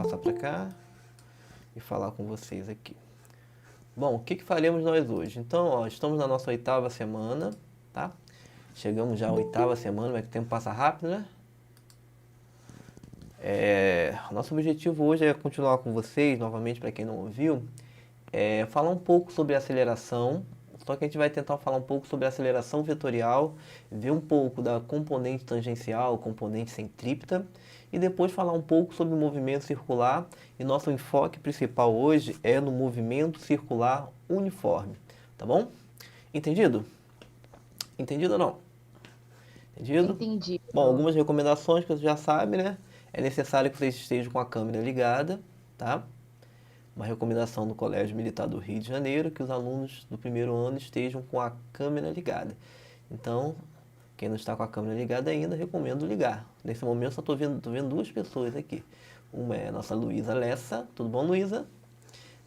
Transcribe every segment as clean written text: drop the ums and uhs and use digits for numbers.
passar para cá e falar com vocês aqui. Bom, o que faremos nós hoje? Então, ó, estamos na nossa 8ª semana, tá? Chegamos já à 8ª semana, mas que o tempo passa rápido, né? Nosso objetivo hoje é continuar com vocês, novamente, para quem não ouviu, falar um pouco sobre aceleração, só que a gente vai tentar falar um pouco sobre aceleração vetorial, ver um pouco da componente tangencial, componente centrípeta, e depois falar um pouco sobre o movimento circular, e nosso enfoque principal hoje é no movimento circular uniforme, tá bom? Entendido? Entendido ou não? Entendido? Entendi. Bom, algumas recomendações que você já sabe, né? É necessário que vocês estejam com a câmera ligada, tá? Uma recomendação do Colégio Militar do Rio de Janeiro, que os alunos do primeiro ano estejam com a câmera ligada. Então, quem não está com a câmera ligada ainda, recomendo ligar. Nesse momento só estou vendo duas pessoas aqui. Uma é a nossa Luísa Lessa. Tudo bom, Luísa?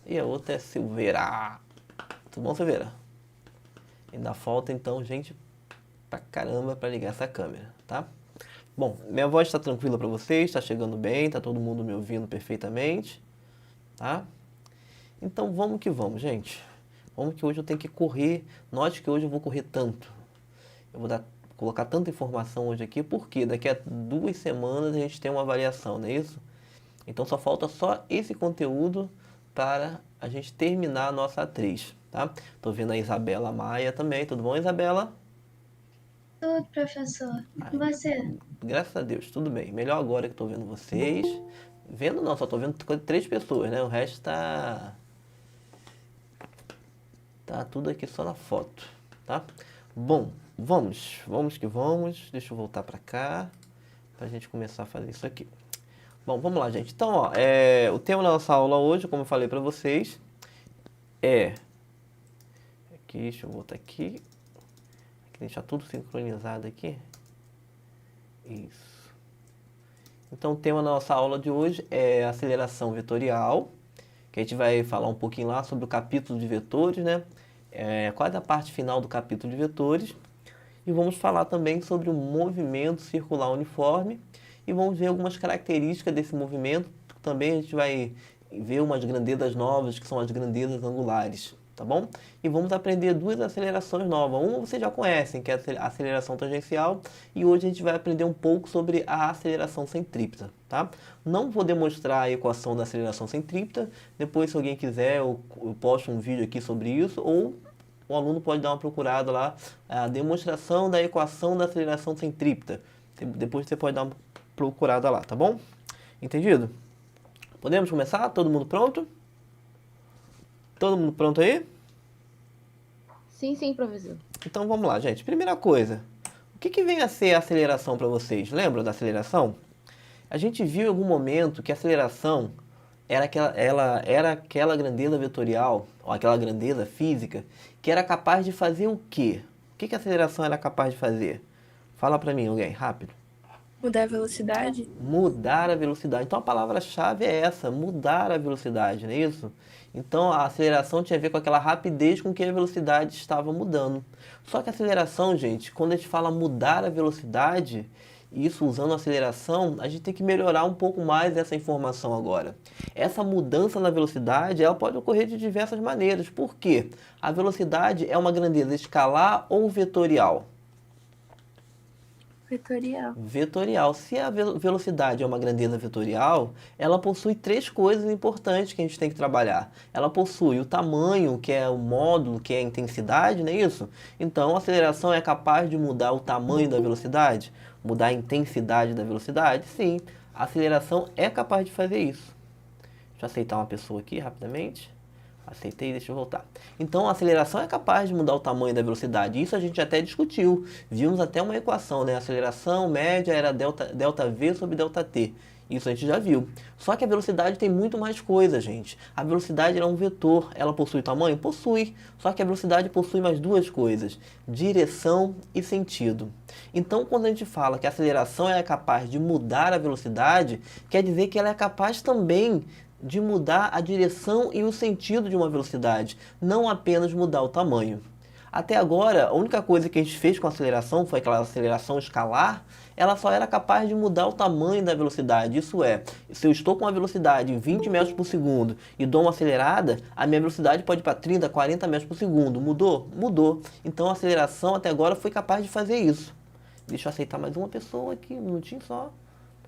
E a outra é Silveira. Tudo bom, Silveira? Ainda falta, então, gente pra caramba para ligar essa câmera, tá? Bom, minha voz está tranquila para vocês, está chegando bem, está todo mundo me ouvindo perfeitamente, tá? Então vamos que vamos, gente. Vamos que hoje eu tenho que correr. Note que hoje eu vou correr tanto. Eu vou colocar tanta informação hoje aqui, porque daqui a 2 semanas a gente tem uma avaliação, não é isso? Então só falta esse conteúdo para a gente terminar a nossa atriz, tá? Tô vendo a Isabela Maia também. Tudo bom, Isabela? Tudo, professor. E com você? Graças a Deus, tudo bem. Melhor agora que estou vendo vocês. Vendo não, só estou vendo 3 pessoas, né? O resto tá tudo aqui só na foto, tá? Bom, vamos que vamos. Deixa eu voltar para cá para a gente começar a fazer isso aqui. Bom, vamos lá, gente. Então, ó, o tema da nossa aula hoje, como eu falei para vocês, aqui, deixa eu voltar aqui. Deixar tudo sincronizado aqui. Isso. Então, o tema da nossa aula de hoje é aceleração vetorial, que a gente vai falar um pouquinho lá sobre o capítulo de vetores, né? Quase a parte final do capítulo de vetores. E vamos falar também sobre o movimento circular uniforme e vamos ver algumas características desse movimento. Também a gente vai ver umas grandezas novas, que são as grandezas angulares, tá bom? E vamos aprender 2 acelerações novas. Uma vocês já conhecem, que é a aceleração tangencial, e hoje a gente vai aprender um pouco sobre a aceleração centrípeta, tá? Não vou demonstrar a equação da aceleração centrípeta, depois se alguém quiser eu posto um vídeo aqui sobre isso, ou o aluno pode dar uma procurada lá, a demonstração da equação da aceleração centrípeta. Depois você pode dar uma procurada lá, tá bom? Entendido? Podemos começar? Todo mundo pronto? Todo mundo pronto aí? Sim, professor. Então vamos lá, gente. Primeira coisa, o que vem a ser a aceleração para vocês? Lembram da aceleração? A gente viu em algum momento que a aceleração era aquela grandeza vetorial, ou aquela grandeza física, que era capaz de fazer o quê? O que a aceleração era capaz de fazer? Fala para mim, alguém, rápido. Mudar a velocidade? Mudar a velocidade. Então a palavra-chave é essa, mudar a velocidade, não é isso? Então a aceleração tinha a ver com aquela rapidez com que a velocidade estava mudando. Só que a aceleração, gente, quando a gente fala mudar a velocidade, isso usando a aceleração, a gente tem que melhorar um pouco mais essa informação agora. Essa mudança na velocidade, ela pode ocorrer de diversas maneiras. Por quê? A velocidade é uma grandeza escalar ou vetorial? Vetorial. Vetorial. Se a velocidade é uma grandeza vetorial, ela possui 3 coisas importantes que a gente tem que trabalhar. Ela possui o tamanho, que é o módulo, que é a intensidade, não é isso? Então, a aceleração é capaz de mudar o tamanho da velocidade? Mudar a intensidade da velocidade? Sim, a aceleração é capaz de fazer isso. Deixa eu aceitar uma pessoa aqui rapidamente. Aceitei, deixa eu voltar. Então, a aceleração é capaz de mudar o tamanho da velocidade. Isso a gente até discutiu. Vimos até uma equação, né? A aceleração média era delta V sobre delta T. Isso a gente já viu. Só que a velocidade tem muito mais coisa, gente. A velocidade é um vetor. Ela possui tamanho? Possui. Só que a velocidade possui mais 2 coisas. Direção e sentido. Então, quando a gente fala que a aceleração é capaz de mudar a velocidade, quer dizer que ela é capaz também de mudar a direção e o sentido de uma velocidade, não apenas mudar o tamanho. Até agora, a única coisa que a gente fez com a aceleração foi aquela aceleração escalar, ela só era capaz de mudar o tamanho da velocidade. Isso é, se eu estou com uma velocidade em 20 metros por segundo e dou uma acelerada, a minha velocidade pode ir para 30, 40 metros por segundo. Mudou? Mudou. Então a aceleração até agora foi capaz de fazer isso. Deixa eu aceitar mais uma pessoa aqui, um minutinho só.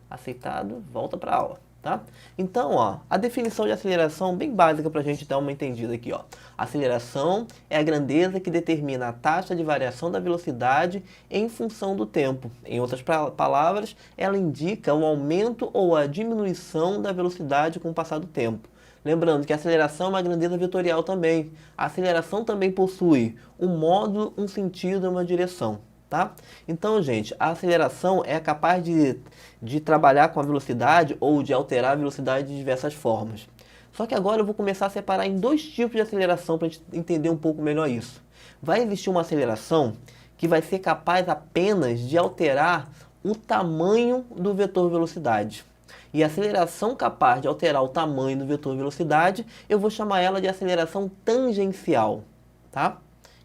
Aceitado, volta para a aula. Tá? Então, ó, a definição de aceleração bem básica para a gente dar uma entendida aqui. Ó. Aceleração é a grandeza que determina a taxa de variação da velocidade em função do tempo. Em outras palavras, ela indica o aumento ou a diminuição da velocidade com o passar do tempo. Lembrando que a aceleração é uma grandeza vetorial também. A aceleração também possui um módulo, um sentido e uma direção. Tá? Então, gente, a aceleração é capaz de trabalhar com a velocidade ou de alterar a velocidade de diversas formas. Só que agora eu vou começar a separar em dois tipos de aceleração para a gente entender um pouco melhor isso. Vai existir uma aceleração que vai ser capaz apenas de alterar o tamanho do vetor velocidade. E a aceleração capaz de alterar o tamanho do vetor velocidade, eu vou chamar ela de aceleração tangencial. Tá?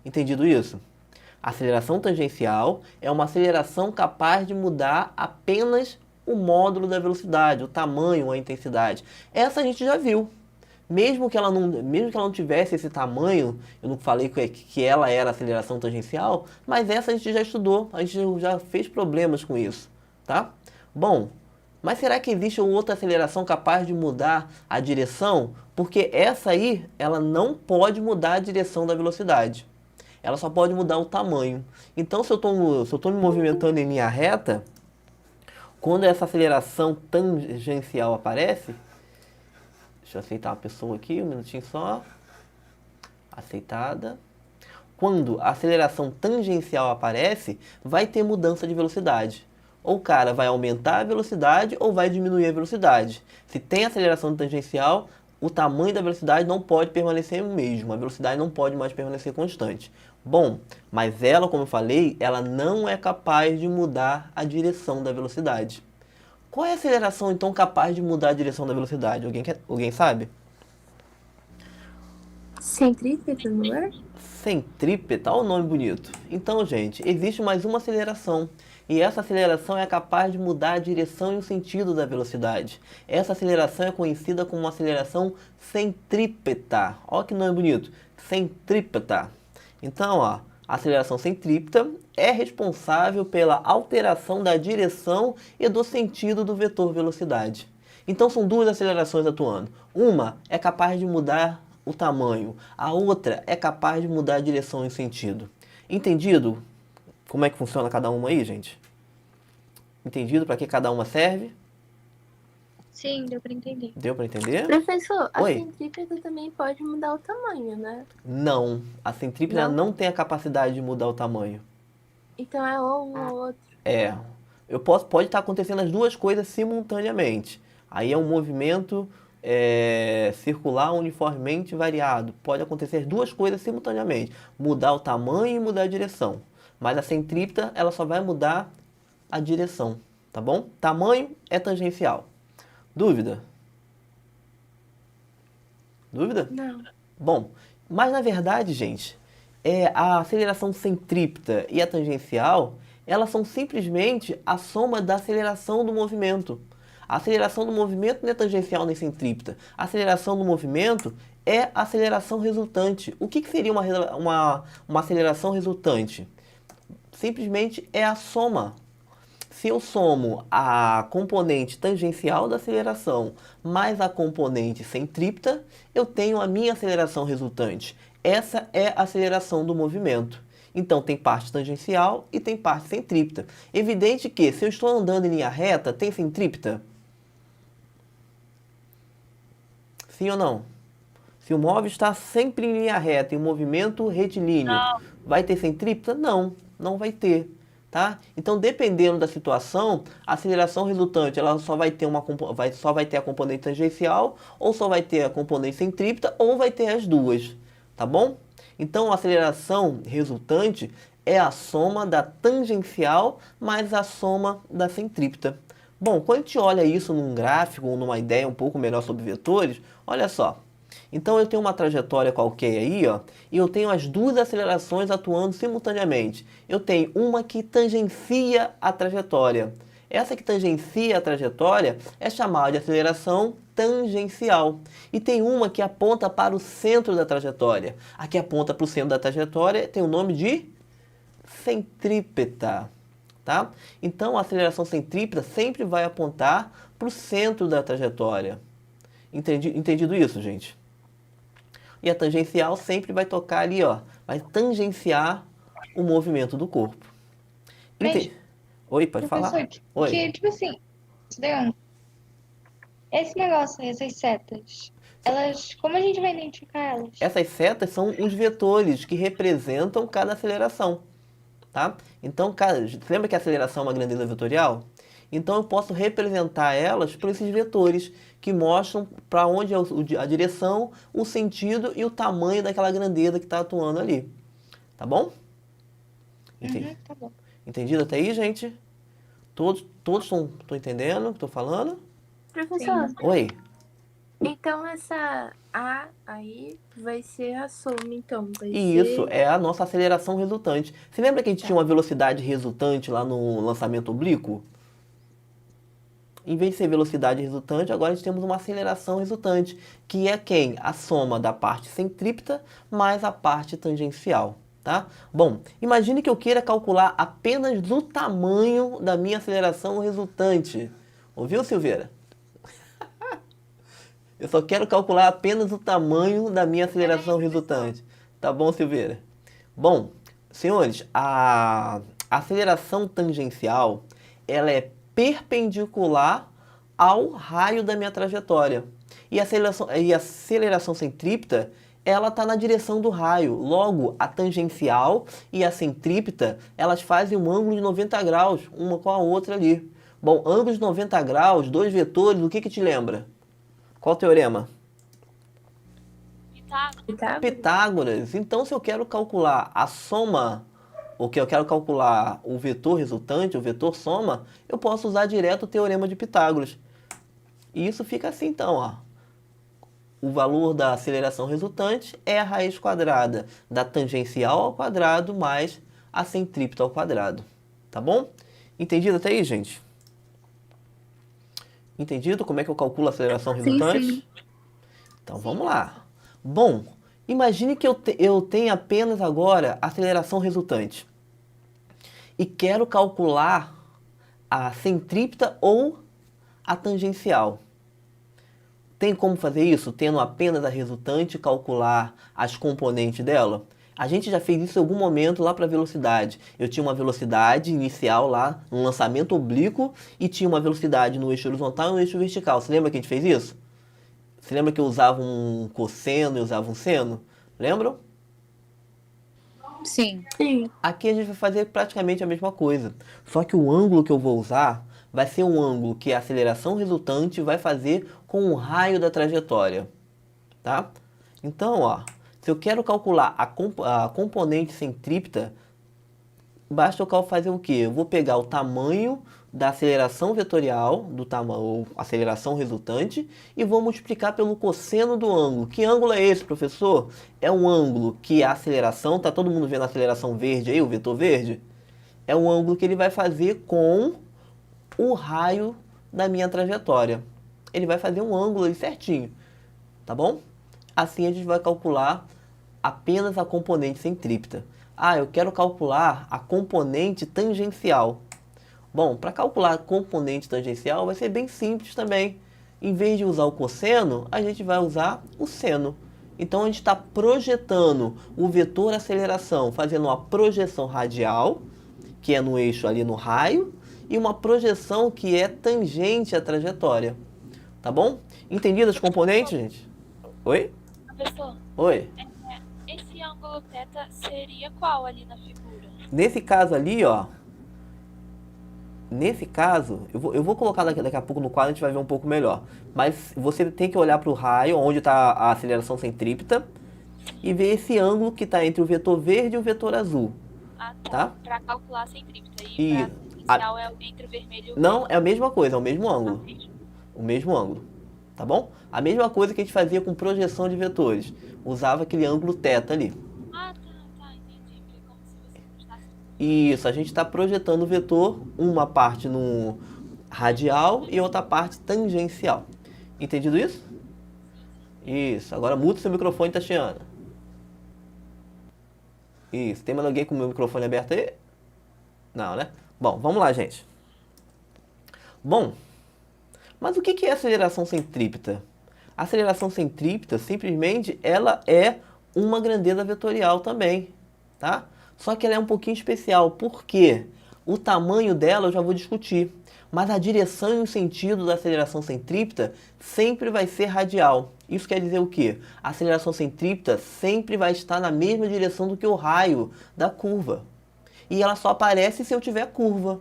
Entendido isso? A aceleração tangencial é uma aceleração capaz de mudar apenas o módulo da velocidade, o tamanho, a intensidade. Essa a gente já viu. Mesmo que ela não tivesse esse tamanho, eu não falei que ela era aceleração tangencial, mas essa a gente já estudou, a gente já fez problemas com isso. Tá? Bom, mas será que existe outra aceleração capaz de mudar a direção? Porque essa aí, ela não pode mudar a direção da velocidade. Ela só pode mudar o tamanho. Então, se eu estou me movimentando em linha reta, quando essa aceleração tangencial aparece, deixa eu aceitar uma pessoa aqui, um minutinho só. Aceitada. Quando a aceleração tangencial aparece, vai ter mudança de velocidade. Ou o cara vai aumentar a velocidade ou vai diminuir a velocidade. Se tem aceleração tangencial, o tamanho da velocidade não pode permanecer o mesmo. A velocidade não pode mais permanecer constante. Bom, mas ela, como eu falei, ela não é capaz de mudar a direção da velocidade. Qual é a aceleração, então, capaz de mudar a direção da velocidade? Alguém sabe? Centrípeta, não é? Centrípeta, olha o nome bonito. Então, gente, existe mais uma aceleração. E essa aceleração é capaz de mudar a direção e o sentido da velocidade. Essa aceleração é conhecida como aceleração centrípeta. Olha que nome bonito. Centrípeta. Então, ó, a aceleração centrípeta é responsável pela alteração da direção e do sentido do vetor velocidade. Então, são duas acelerações atuando. Uma é capaz de mudar o tamanho, a outra é capaz de mudar a direção e o sentido. Entendido como é que funciona cada uma aí, gente? Entendido para que cada uma serve? Sim, deu para entender. Deu para entender? Professor, a Oi. centrípeta também pode mudar o tamanho, né? Não, a centrípeta não tem a capacidade de mudar o tamanho. Então é ou um ou outro. É, pode estar acontecendo as duas coisas simultaneamente. Aí é um movimento circular uniformemente variado. Pode acontecer duas coisas simultaneamente. Mudar o tamanho e mudar a direção. Mas a centrípeta, ela só vai mudar a direção, tá bom? Tamanho é tangencial. Dúvida? Dúvida? Não. Bom, mas na verdade, gente, a aceleração centrípeta e a tangencial, elas são simplesmente a soma da aceleração do movimento. A aceleração do movimento não é tangencial nem centrípeta. A aceleração do movimento é a aceleração resultante. O que seria uma aceleração resultante? Simplesmente é a soma. Se eu somo a componente tangencial da aceleração mais a componente centrípeta, eu tenho a minha aceleração resultante. Essa é a aceleração do movimento. Então, tem parte tangencial e tem parte centrípeta. Evidente que, se eu estou andando em linha reta, tem centrípeta? Sim ou não? Se o móvel está sempre em linha reta, em movimento retilíneo, vai ter centrípeta? Não, não vai ter. Tá? Então, dependendo da situação, a aceleração resultante ela só vai ter a componente tangencial, ou só vai ter a componente centrípeta, ou vai ter as duas. Tá bom? Então, a aceleração resultante é a soma da tangencial mais a soma da centrípeta. Bom, quando a gente olha isso num gráfico ou numa ideia um pouco melhor sobre vetores, olha só. Então eu tenho uma trajetória qualquer aí, ó, e eu tenho as duas acelerações atuando simultaneamente. Eu tenho uma que tangencia a trajetória. Essa que tangencia a trajetória é chamada de aceleração tangencial. E tem uma que aponta para o centro da trajetória. A que aponta para o centro da trajetória tem o nome de centrípeta. Tá? Então a aceleração centrípeta sempre vai apontar para o centro da trajetória. Entendido isso, gente? E a tangencial sempre vai tocar ali, ó, vai tangenciar o movimento do corpo. Mas, Oi, pode falar? professor, Oi. que, tipo assim, esse negócio aí, essas setas, elas, como a gente vai identificar elas? Essas setas são os vetores que representam cada aceleração, tá? Então, você lembra que a aceleração é uma grandeza vetorial? Então eu posso representar elas por esses vetores que mostram para onde é a direção, o sentido e o tamanho daquela grandeza que está atuando ali. Tá bom? Tá bom. Entendido até aí, gente? Todos estão entendendo o que estou falando? Professor, Oi. então essa A aí vai ser a soma, então. Vai E isso ser... é a nossa aceleração resultante. Você lembra que a gente tinha uma velocidade resultante lá no lançamento oblíquo? Em vez de ser velocidade resultante, agora a gente temos uma aceleração resultante, que é quem? A soma da parte centrípeta mais a parte tangencial, tá? Bom, imagine que eu queira calcular apenas o tamanho da minha aceleração resultante. Ouviu, Silveira? Eu só quero calcular apenas o tamanho da minha aceleração resultante. Tá bom, Silveira? Bom, senhores, a aceleração tangencial, ela é perpendicular ao raio da minha trajetória. E a aceleração centrípeta, ela está na direção do raio. Logo, a tangencial e a centrípeta, elas fazem um ângulo de 90 graus, uma com a outra ali. Bom, ângulo de 90 graus, dois vetores, o que te lembra? Qual o teorema? Pitágoras. Então, se eu quero calcular a soma, ou que eu quero calcular o vetor resultante, o vetor soma, eu posso usar direto o teorema de Pitágoras. E isso fica assim, então, ó. O valor da aceleração resultante é a raiz quadrada da tangencial ao quadrado mais a centrípeta ao quadrado. Tá bom? Entendido até aí, gente? Entendido como é que eu calculo a aceleração resultante? Sim. Então, vamos lá. Bom, imagine que eu tenho apenas agora a aceleração resultante. E quero calcular a centrípeta ou a tangencial. Tem como fazer isso? Tendo apenas a resultante, calcular as componentes dela? A gente já fez isso em algum momento lá para a velocidade. Eu tinha uma velocidade inicial lá no lançamento oblíquo e tinha uma velocidade no eixo horizontal e no eixo vertical. Você lembra que a gente fez isso? Você lembra que eu usava um cosseno e usava um seno? Lembram? Sim. Aqui a gente vai fazer praticamente a mesma coisa. Só que o ângulo que eu vou usar vai ser um ângulo que a aceleração resultante vai fazer com o raio da trajetória. Tá? Então, ó, se eu quero calcular a componente centrípeta, basta eu fazer o quê? Eu vou pegar o tamanho da aceleração vetorial, ou aceleração resultante, e vou multiplicar pelo cosseno do ângulo. Que ângulo é esse, professor? É um ângulo que a aceleração, tá todo mundo vendo a aceleração verde aí, o vetor verde? É um ângulo que ele vai fazer com o raio da minha trajetória. Ele vai fazer um ângulo aí certinho, tá bom? Assim a gente vai calcular apenas a componente centrípeta. Ah, eu quero calcular a componente tangencial. Bom, para calcular a componente tangencial vai ser bem simples também. Em vez de usar o cosseno, a gente vai usar o seno. Então a gente está projetando o vetor aceleração, fazendo uma projeção radial, que é no eixo ali no raio, e uma projeção que é tangente à trajetória. Tá bom? Entendido as componentes, gente? Oi? Professor, Oi? esse ângulo θ seria qual ali na figura? Nesse caso ali, ó. Nesse caso, eu vou colocar daqui a pouco no quadro, a gente vai ver um pouco melhor. Mas você tem que olhar para o raio, onde está a aceleração centrípeta, e ver esse ângulo que está entre o vetor verde e o vetor azul. Ah, Tá? Para calcular a centrípeta. E E para inicial é entre o vermelho e o Não, é a mesma coisa, é o mesmo ângulo. verde. O mesmo ângulo. tá bom? A mesma coisa que a gente fazia com projeção de vetores. Usava aquele ângulo θ ali. Ah, tá, entendi. Porque como se você prestasse. Isso, a gente está projetando o vetor, uma parte no radial e outra parte tangencial. Entendido isso? Isso, agora muda seu microfone, Tatiana. Isso, tem mais alguém com o meu microfone aberto aí? Não, né? Bom, vamos lá, gente. Bom, mas o que é aceleração centrípeta? A aceleração centrípeta, simplesmente, ela é uma grandeza vetorial também, tá? Só que ela é um pouquinho especial, por quê? O tamanho dela eu já vou discutir, mas a direção e o sentido da aceleração centrípeta sempre vai ser radial. Isso quer dizer o quê? A aceleração centrípeta sempre vai estar na mesma direção do que o raio da curva. E ela só aparece se eu tiver curva.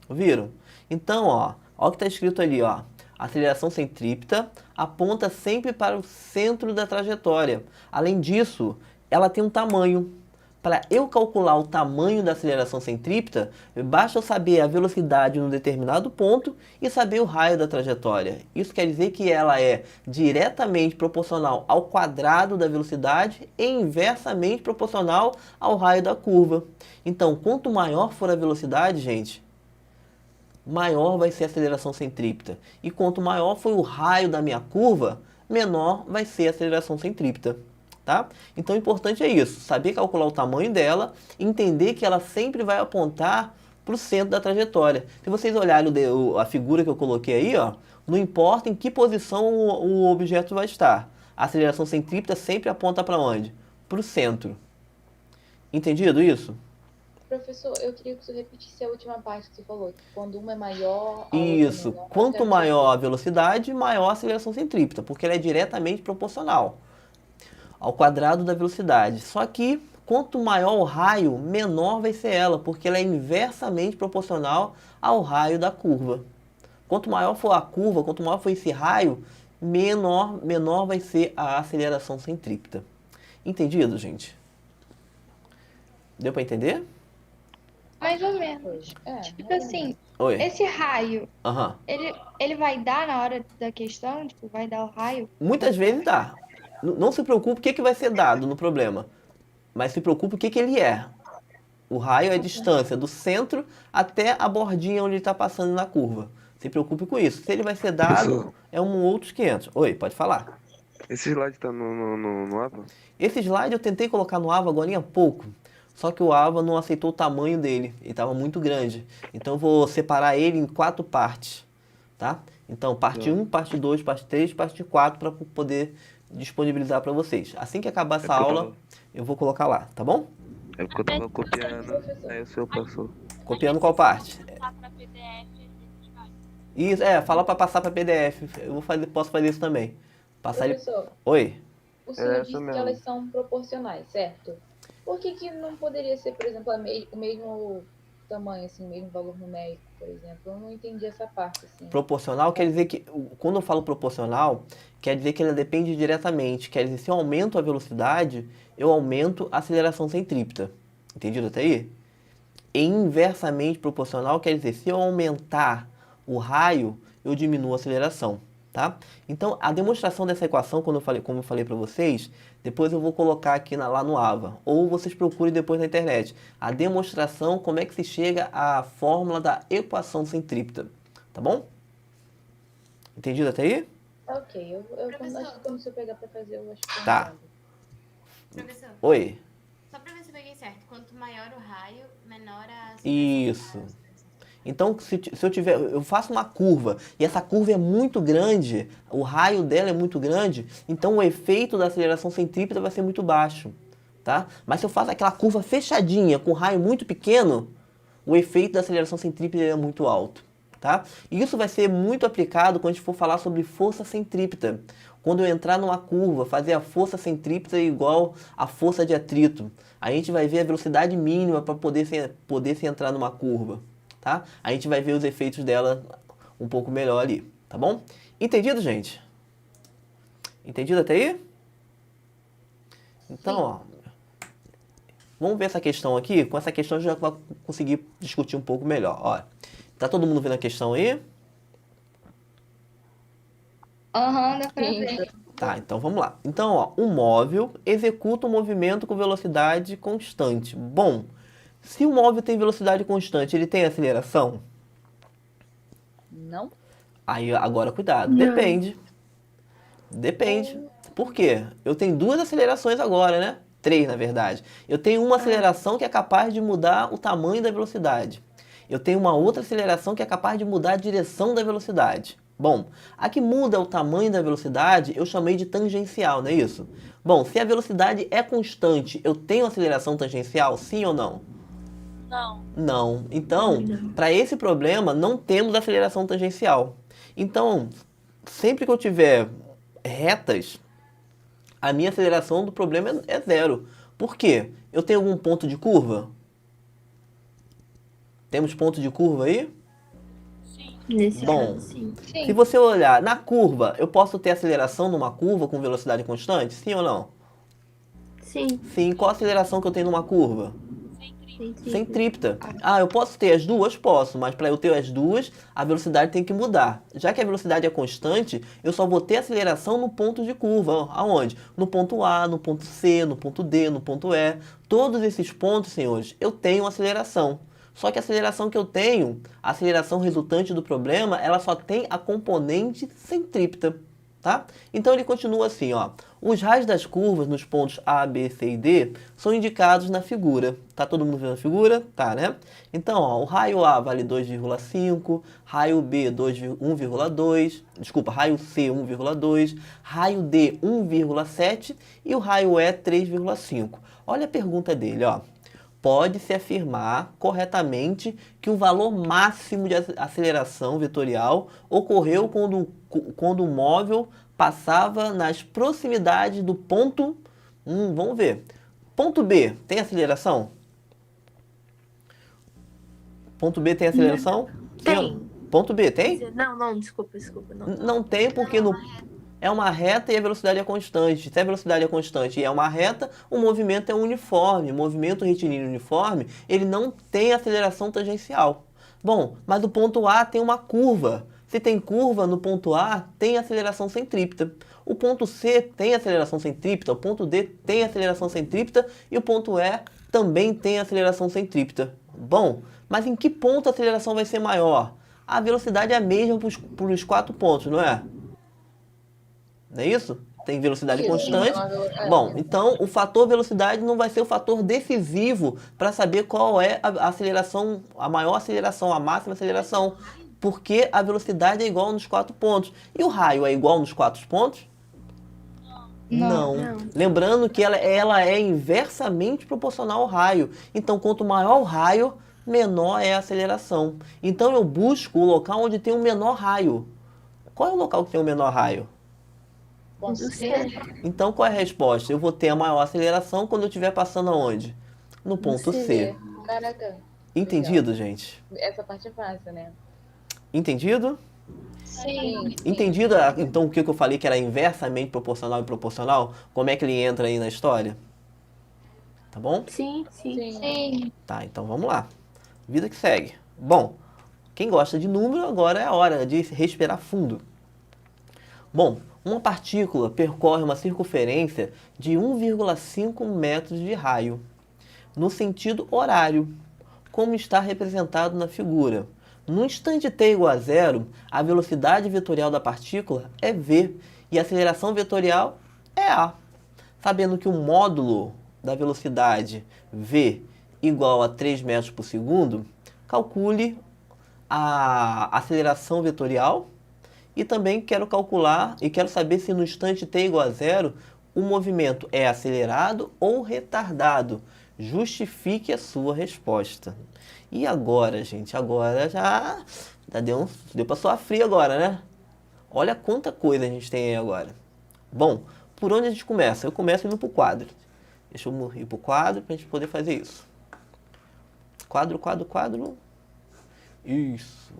Viram? Então, ó o que está escrito ali, ó. A aceleração centrípeta aponta sempre para o centro da trajetória. Além disso, ela tem um tamanho. Para eu calcular o tamanho da aceleração centrípeta, basta eu saber a velocidade num determinado ponto e saber o raio da trajetória. Isso quer dizer que ela é diretamente proporcional ao quadrado da velocidade e inversamente proporcional ao raio da curva. Então, quanto maior for a velocidade, gente, maior vai ser a aceleração centrípeta. E quanto maior for o raio da minha curva, menor vai ser a aceleração centrípeta. Tá? Então o importante é isso, saber calcular o tamanho dela, entender que ela sempre vai apontar para o centro da trajetória. Se vocês olharem a figura que eu coloquei aí, ó, não importa em que posição o objeto vai estar, a aceleração centrípeta sempre aponta para onde? Para o centro. Entendido isso? Professor, eu queria que você repetisse a última parte que você falou, que quando uma é maior, a outra é Isso, menor. quanto maior a velocidade, maior a aceleração centrípeta, porque ela é diretamente proporcional ao quadrado da velocidade. Só que quanto maior o raio, menor vai ser ela, porque ela é inversamente proporcional ao raio da curva. Quanto maior for a curva, quanto maior for esse raio, menor vai ser a aceleração centrípeta. Entendido, gente? Deu para entender? Mais ou menos. Tipo assim, Oi. esse raio, Aham. ele vai dar na hora da questão? Tipo, vai dar o raio? Muitas vezes dá. Não se preocupe o que vai ser dado no problema, mas se preocupe o que ele é. O raio é a distância do centro até a bordinha onde ele está passando na curva. Se preocupe com isso. Se ele vai ser dado, Professor, é um outros 500. Oi, pode falar. esse slide tá no AVA? Esse slide eu tentei colocar no AVA agora há pouco, só que o AVA não aceitou o tamanho dele, ele estava muito grande. Então eu vou separar ele em 4 partes, tá? Então parte 1, parte 2, parte 3, parte 4 para poder disponibilizar para vocês. Assim que acabar essa aula, eu vou colocar lá, tá bom? É porque eu tava copiando, aí o senhor passou. Copiando qual parte? Passar pra PDF, a gente vai. Isso, fala para passar para PDF. Eu vou fazer, posso fazer isso também. Passar ele. Professor, Oi. o senhor essa disse que mesmo. elas são proporcionais, certo? Por que não poderia ser, por exemplo, o mesmo tamanho, assim, o mesmo valor numérico, por exemplo? Eu não entendi essa parte, assim. Proporcional quer dizer que, quando eu falo proporcional, quer dizer que ela depende diretamente. Quer dizer, se eu aumento a velocidade, eu aumento a aceleração centrípeta. Entendido até aí? E inversamente proporcional quer dizer, se eu aumentar o raio, eu diminuo a aceleração. Tá? Então, a demonstração dessa equação, como eu falei para vocês, depois eu vou colocar aqui lá no AVA. Ou vocês procurem depois na internet. A demonstração, como é que se chega à fórmula da equação centrípeta. Tá bom? Entendido até aí? Ok, acho que quando o senhor pegar pra fazer, eu acho que... Tá. Professor, Oi. só pra ver se eu peguei certo. Quanto maior o raio, menor a... Isso. Então, se eu faço uma curva e essa curva é muito grande, o raio dela é muito grande, então o efeito da aceleração centrípeta vai ser muito baixo, tá? Mas se eu faço aquela curva fechadinha com raio muito pequeno, o efeito da aceleração centrípeta é muito alto, tá? E isso vai ser muito aplicado quando a gente for falar sobre força centrípeta. Quando eu entrar numa curva, fazer a força centrípeta igual à força de atrito, a gente vai ver a velocidade mínima para poder se entrar numa curva. Tá? A gente vai ver os efeitos dela um pouco melhor ali, tá bom? Entendido, gente? Entendido até aí? Então, ó, vamos ver essa questão aqui. Com essa questão a gente já vai conseguir discutir um pouco melhor. Ó, tá todo mundo vendo a questão aí? Aham, dá pra Sim. ver. Tá, então vamos lá. Então, ó, o móvel executa um movimento com velocidade constante. Bom, se o móvel tem velocidade constante, ele tem aceleração? Não? Aí, agora, cuidado. Não. Depende. Depende. Por quê? Eu tenho duas acelerações agora, né? Três, na verdade. Eu tenho uma aceleração que é capaz de mudar o tamanho da velocidade. Eu tenho uma outra aceleração que é capaz de mudar a direção da velocidade. Bom, a que muda o tamanho da velocidade eu chamei de tangencial, não é isso? Bom, se a velocidade é constante, eu tenho aceleração tangencial, sim ou não? Não. Não. Então, Não. para esse problema, não temos aceleração tangencial. Então, sempre que eu tiver retas, a minha aceleração do problema é zero. Por quê? Eu tenho algum ponto de curva? Temos ponto de curva aí? Sim. Nesse Bom. caso, sim. Se Sim. você olhar na curva, eu posso ter aceleração numa curva com velocidade constante? Sim ou não? Sim. Sim. Qual a aceleração que eu tenho numa curva? Centrípeta. Centrípeta. Ah, eu posso ter as duas? Posso, mas para eu ter as duas, a velocidade tem que mudar. Já que a velocidade é constante, eu só vou ter aceleração no ponto de curva. Ó, aonde? No ponto A, no ponto C, no ponto D, no ponto E. Todos esses pontos, senhores, eu tenho aceleração. Só que a aceleração que eu tenho, a aceleração resultante do problema, ela só tem a componente centrípeta. Tá? Então ele continua assim, ó. Os raios das curvas nos pontos A, B, C e D são indicados na figura. Tá todo mundo vendo a figura? Tá, né? Então, ó, o raio A vale 2,5, raio B 1,2, desculpa, raio C 1,2, raio D 1,7 e o raio E 3,5. Olha a pergunta dele, ó. Pode-se afirmar corretamente que o valor máximo de aceleração vetorial ocorreu quando o móvel passava nas proximidades do ponto... vamos ver. Ponto B tem aceleração? Ponto B tem aceleração? Sim ou não? Tem. Ponto B tem? Não, desculpa, não. Não tem porque é uma reta e a velocidade é constante. Se a velocidade é constante e é uma reta, o movimento é uniforme. O movimento retilíneo uniforme, ele não tem aceleração tangencial. Bom, mas o ponto A tem uma curva. Se tem curva no ponto A, tem aceleração centrípeta. O ponto C tem aceleração centrípeta, o ponto D tem aceleração centrípeta e o ponto E também tem aceleração centrípeta. Bom, mas em que ponto a aceleração vai ser maior? A velocidade é a mesma para os 4 pontos, não é? Não é isso? Tem velocidade Isso, constante. Bom, então o fator velocidade não vai ser o fator decisivo para saber qual é a aceleração, a maior aceleração, a máxima aceleração. Porque a velocidade é igual nos 4 pontos. E o raio é igual nos 4 pontos? Não. Lembrando que ela é inversamente proporcional ao raio. Então, quanto maior o raio, menor é a aceleração. Então, eu busco o local onde tem o menor raio. Qual é o local que tem o menor raio? Ponto Do C. Então, qual é a resposta? Eu vou ter a maior aceleração quando eu estiver passando aonde? No ponto C. Caraca. Entendido, gente? Essa parte é fácil, né? Entendido? Sim. Entendido, então, o que eu falei que era inversamente proporcional e proporcional? Como é que ele entra aí na história? Tá bom? Sim. Sim. Tá, então vamos lá. Vida que segue. Bom, quem gosta de número, agora é a hora de respirar fundo. Bom, uma partícula percorre uma circunferência de 1,5 metros de raio, no sentido horário, como está representado na figura. No instante t igual a zero, a velocidade vetorial da partícula é v e a aceleração vetorial é a. Sabendo que o módulo da velocidade v igual a 3 metros por segundo, calcule a aceleração vetorial e também quero calcular e quero saber se no instante t igual a zero o movimento é acelerado ou retardado. Justifique a sua resposta. E agora, gente? Agora já deu para suar frio agora, né? Olha quanta coisa a gente tem aí agora. Bom, por onde a gente começa? Eu começo indo para o quadro. Deixa eu ir para o quadro para a gente poder fazer isso. Quadro. Isso.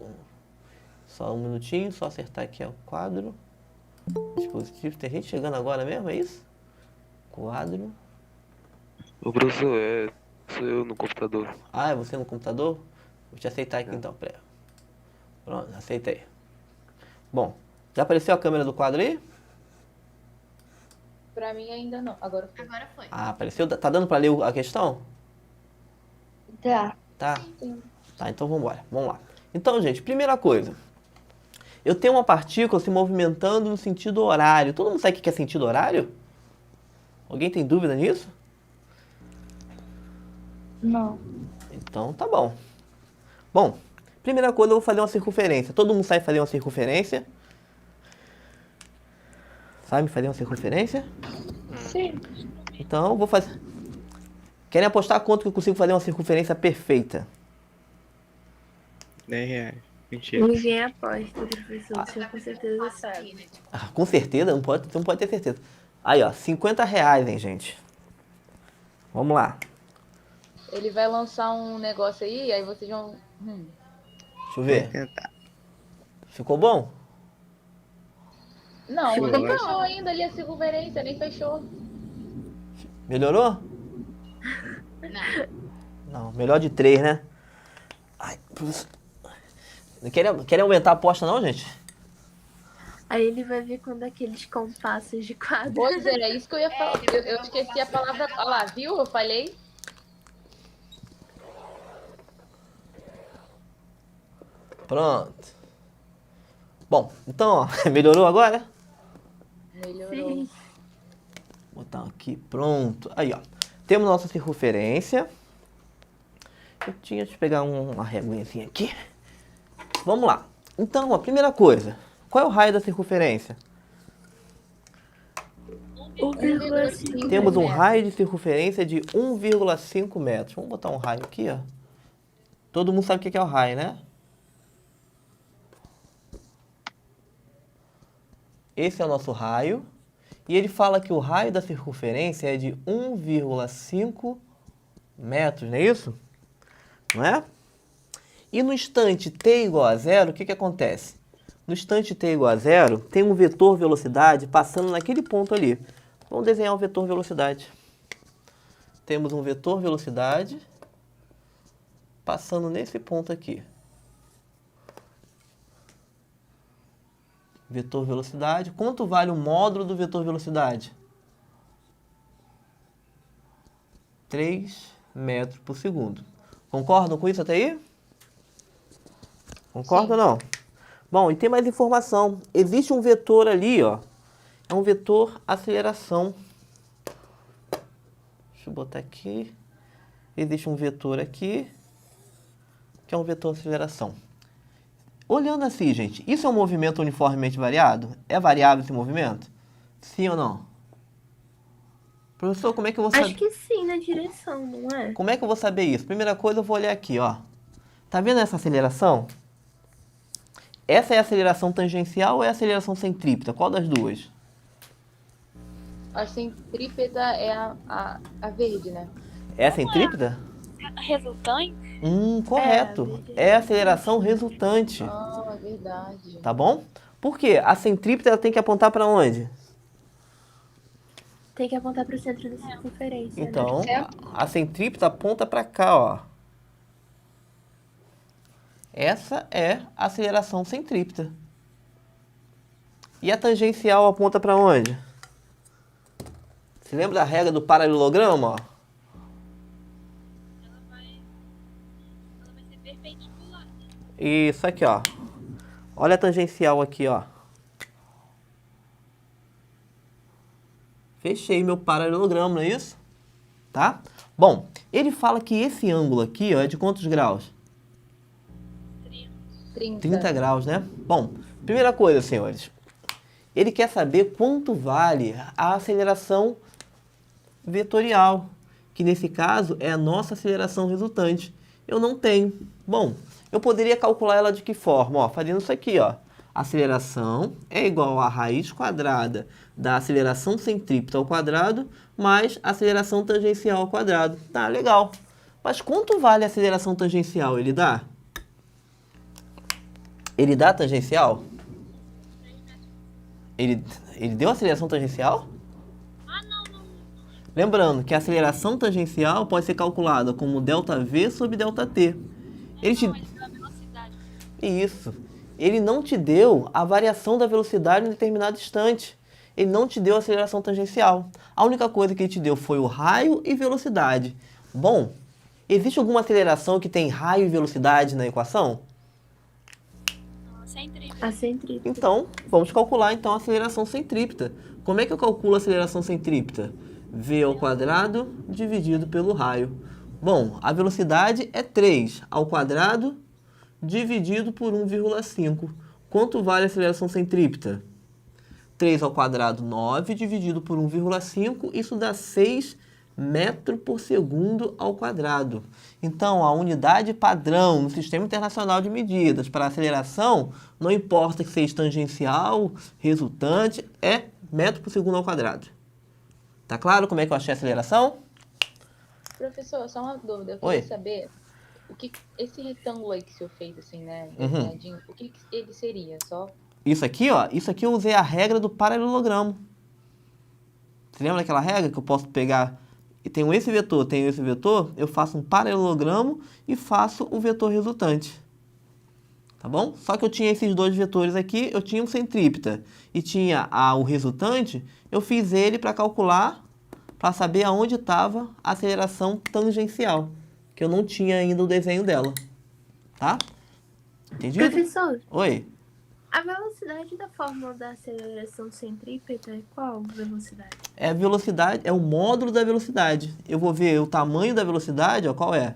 Só um minutinho, só acertar aqui o quadro. Dispositivo. Tem gente chegando agora mesmo, é isso? Quadro. Ô professor, sou eu no computador. Ah, é você no computador? Vou te aceitar aqui então, peraí. Pronto, aceitei. Bom, Já apareceu a câmera do quadro aí? Pra mim ainda não. Agora foi. Agora foi. Ah, apareceu. Tá dando pra ler a questão? Tá. Tá. Sim. Tá, então vamos embora. Vamos lá. Então, gente, primeira coisa. Eu tenho uma partícula se movimentando no sentido horário. Todo mundo sabe o que é sentido horário? Alguém tem dúvida nisso? Não. Então, tá bom. Bom, primeira coisa eu vou fazer uma circunferência. Todo mundo sabe fazer uma circunferência? Sabe fazer uma circunferência? Sim. Então, eu vou fazer... Querem apostar quanto que eu consigo fazer uma circunferência perfeita? R$10. Mentira. Ninguém aposta, professor. O senhor com certeza sabe. Ah, com certeza, não pode ter certeza. Aí, ó, R$50, hein, gente. Vamos lá. Ele vai lançar um negócio aí vocês vão. Deixa eu ver. Tentar. Ficou bom? Não, Show, nem vai. fechou ainda ali a circunferência, nem fechou. Melhorou? Não. Não, melhor de 3, né? Ai, querem aumentar a aposta não, gente? Aí ele vai ver quando aqueles compassos de quadro. Pois é isso que eu ia falar. Eu esqueci a palavra. Olha lá, viu? Eu falei. Pronto. Bom, então, ó, melhorou agora? Melhorou. Sim. Vou botar aqui, pronto. Aí, ó. Temos nossa circunferência. Deixa eu pegar uma reguinha aqui. Vamos lá. Então, a primeira coisa. Qual é o raio da circunferência? 1,5. Temos um raio de circunferência de 1,5 metros. Vamos botar um raio aqui, ó. Todo mundo sabe o que é o raio, né? Esse é o nosso raio. E ele fala que o raio da circunferência é de 1,5 metros, não é isso? Não é? E no instante t igual a zero, o que acontece? No instante t igual a zero, tem um vetor velocidade passando naquele ponto ali. Vamos desenhar o vetor velocidade. Temos um vetor velocidade passando nesse ponto aqui. Vetor velocidade. Quanto vale o módulo do vetor velocidade? 3 metros por segundo. Concordam com isso até aí? Concordam ou não? Bom, e tem mais informação. Existe um vetor ali, ó. É um vetor aceleração. Deixa eu botar aqui. Existe um vetor aqui, que é um vetor aceleração. Olhando assim, gente, isso é um movimento uniformemente variado? É variável esse movimento? Sim ou não? Professor, como é que eu vou saber? Acho que sim, na direção, não é? Como é que eu vou saber isso? Primeira coisa, eu vou olhar aqui, ó. Tá vendo essa aceleração? Essa é a aceleração tangencial ou é a aceleração centrípeta? Qual das duas? A centrípeta é a verde, né? É a centrípeta? Resultante? Correto. É a aceleração resultante. Ah, é verdade. Tá bom? Por quê? A centrípeta ela tem que apontar para onde? Tem que apontar para o centro da circunferência, né? Então, Certo. a centrípeta aponta para cá, ó. Essa é a aceleração centrípeta. E a tangencial aponta para onde? Você lembra da regra do paralelograma, ó? Ela vai ser perpendicular. Isso aqui, ó. Olha a tangencial aqui, ó. Fechei meu paralelogramo, não é isso? Tá? Bom, ele fala que esse ângulo aqui, ó, é de quantos graus? 30 graus, né? Bom, primeira coisa, senhores. Ele quer saber quanto vale a aceleração vetorial, que nesse caso é a nossa aceleração resultante. Eu não tenho. Bom, eu poderia calcular ela de que forma? Ó, fazendo isso aqui, ó. Aceleração é igual a raiz quadrada da aceleração centrípeta ao quadrado mais a aceleração tangencial ao quadrado. Tá, legal. Mas quanto vale a aceleração tangencial? Ele dá? Ele dá tangencial? Ele deu aceleração tangencial? Lembrando que a aceleração tangencial pode ser calculada como ΔV sobre ΔT. Ele te... Não, ele deu a velocidade. Isso. ele não te deu a variação da velocidade em determinado instante. Ele não te deu a aceleração tangencial. A única coisa que ele te deu foi o raio e velocidade. Bom, existe alguma aceleração que tem raio e velocidade na equação? Centrípeta. A centrípeta. Então, vamos calcular então a aceleração centrípeta. Como é que eu calculo a aceleração centrípeta? V ao quadrado dividido pelo raio. Bom, a velocidade é 3 ao quadrado dividido por 1,5. Quanto vale a aceleração centrípeta? 3 ao quadrado, 9, dividido por 1,5, isso dá 6 metros por segundo ao quadrado. Então, a unidade padrão no Sistema Internacional de Medidas para aceleração, não importa que seja tangencial, resultante, é metro por segundo ao quadrado. Tá claro como é que eu achei a aceleração? Professor, só uma dúvida. Eu Oi. queria saber o que esse retângulo aí que o senhor fez, assim, né? Uhum. desenhadinho, o que ele seria? Só. Isso aqui, ó, isso aqui eu usei a regra do paralelogramo. Você lembra daquela regra que eu posso pegar e tenho esse vetor, eu faço um paralelogramo e faço o vetor resultante. Tá bom? Só que eu tinha esses dois vetores aqui, eu tinha um centrípeta e tinha o resultante, eu fiz ele para calcular, para saber aonde estava a aceleração tangencial, que eu não tinha ainda o desenho dela. Tá? Entendido? Professor, Oi. a velocidade da fórmula da aceleração centrípeta é qual velocidade? É a velocidade, é o módulo da velocidade. Eu vou ver o tamanho da velocidade, ó, qual é?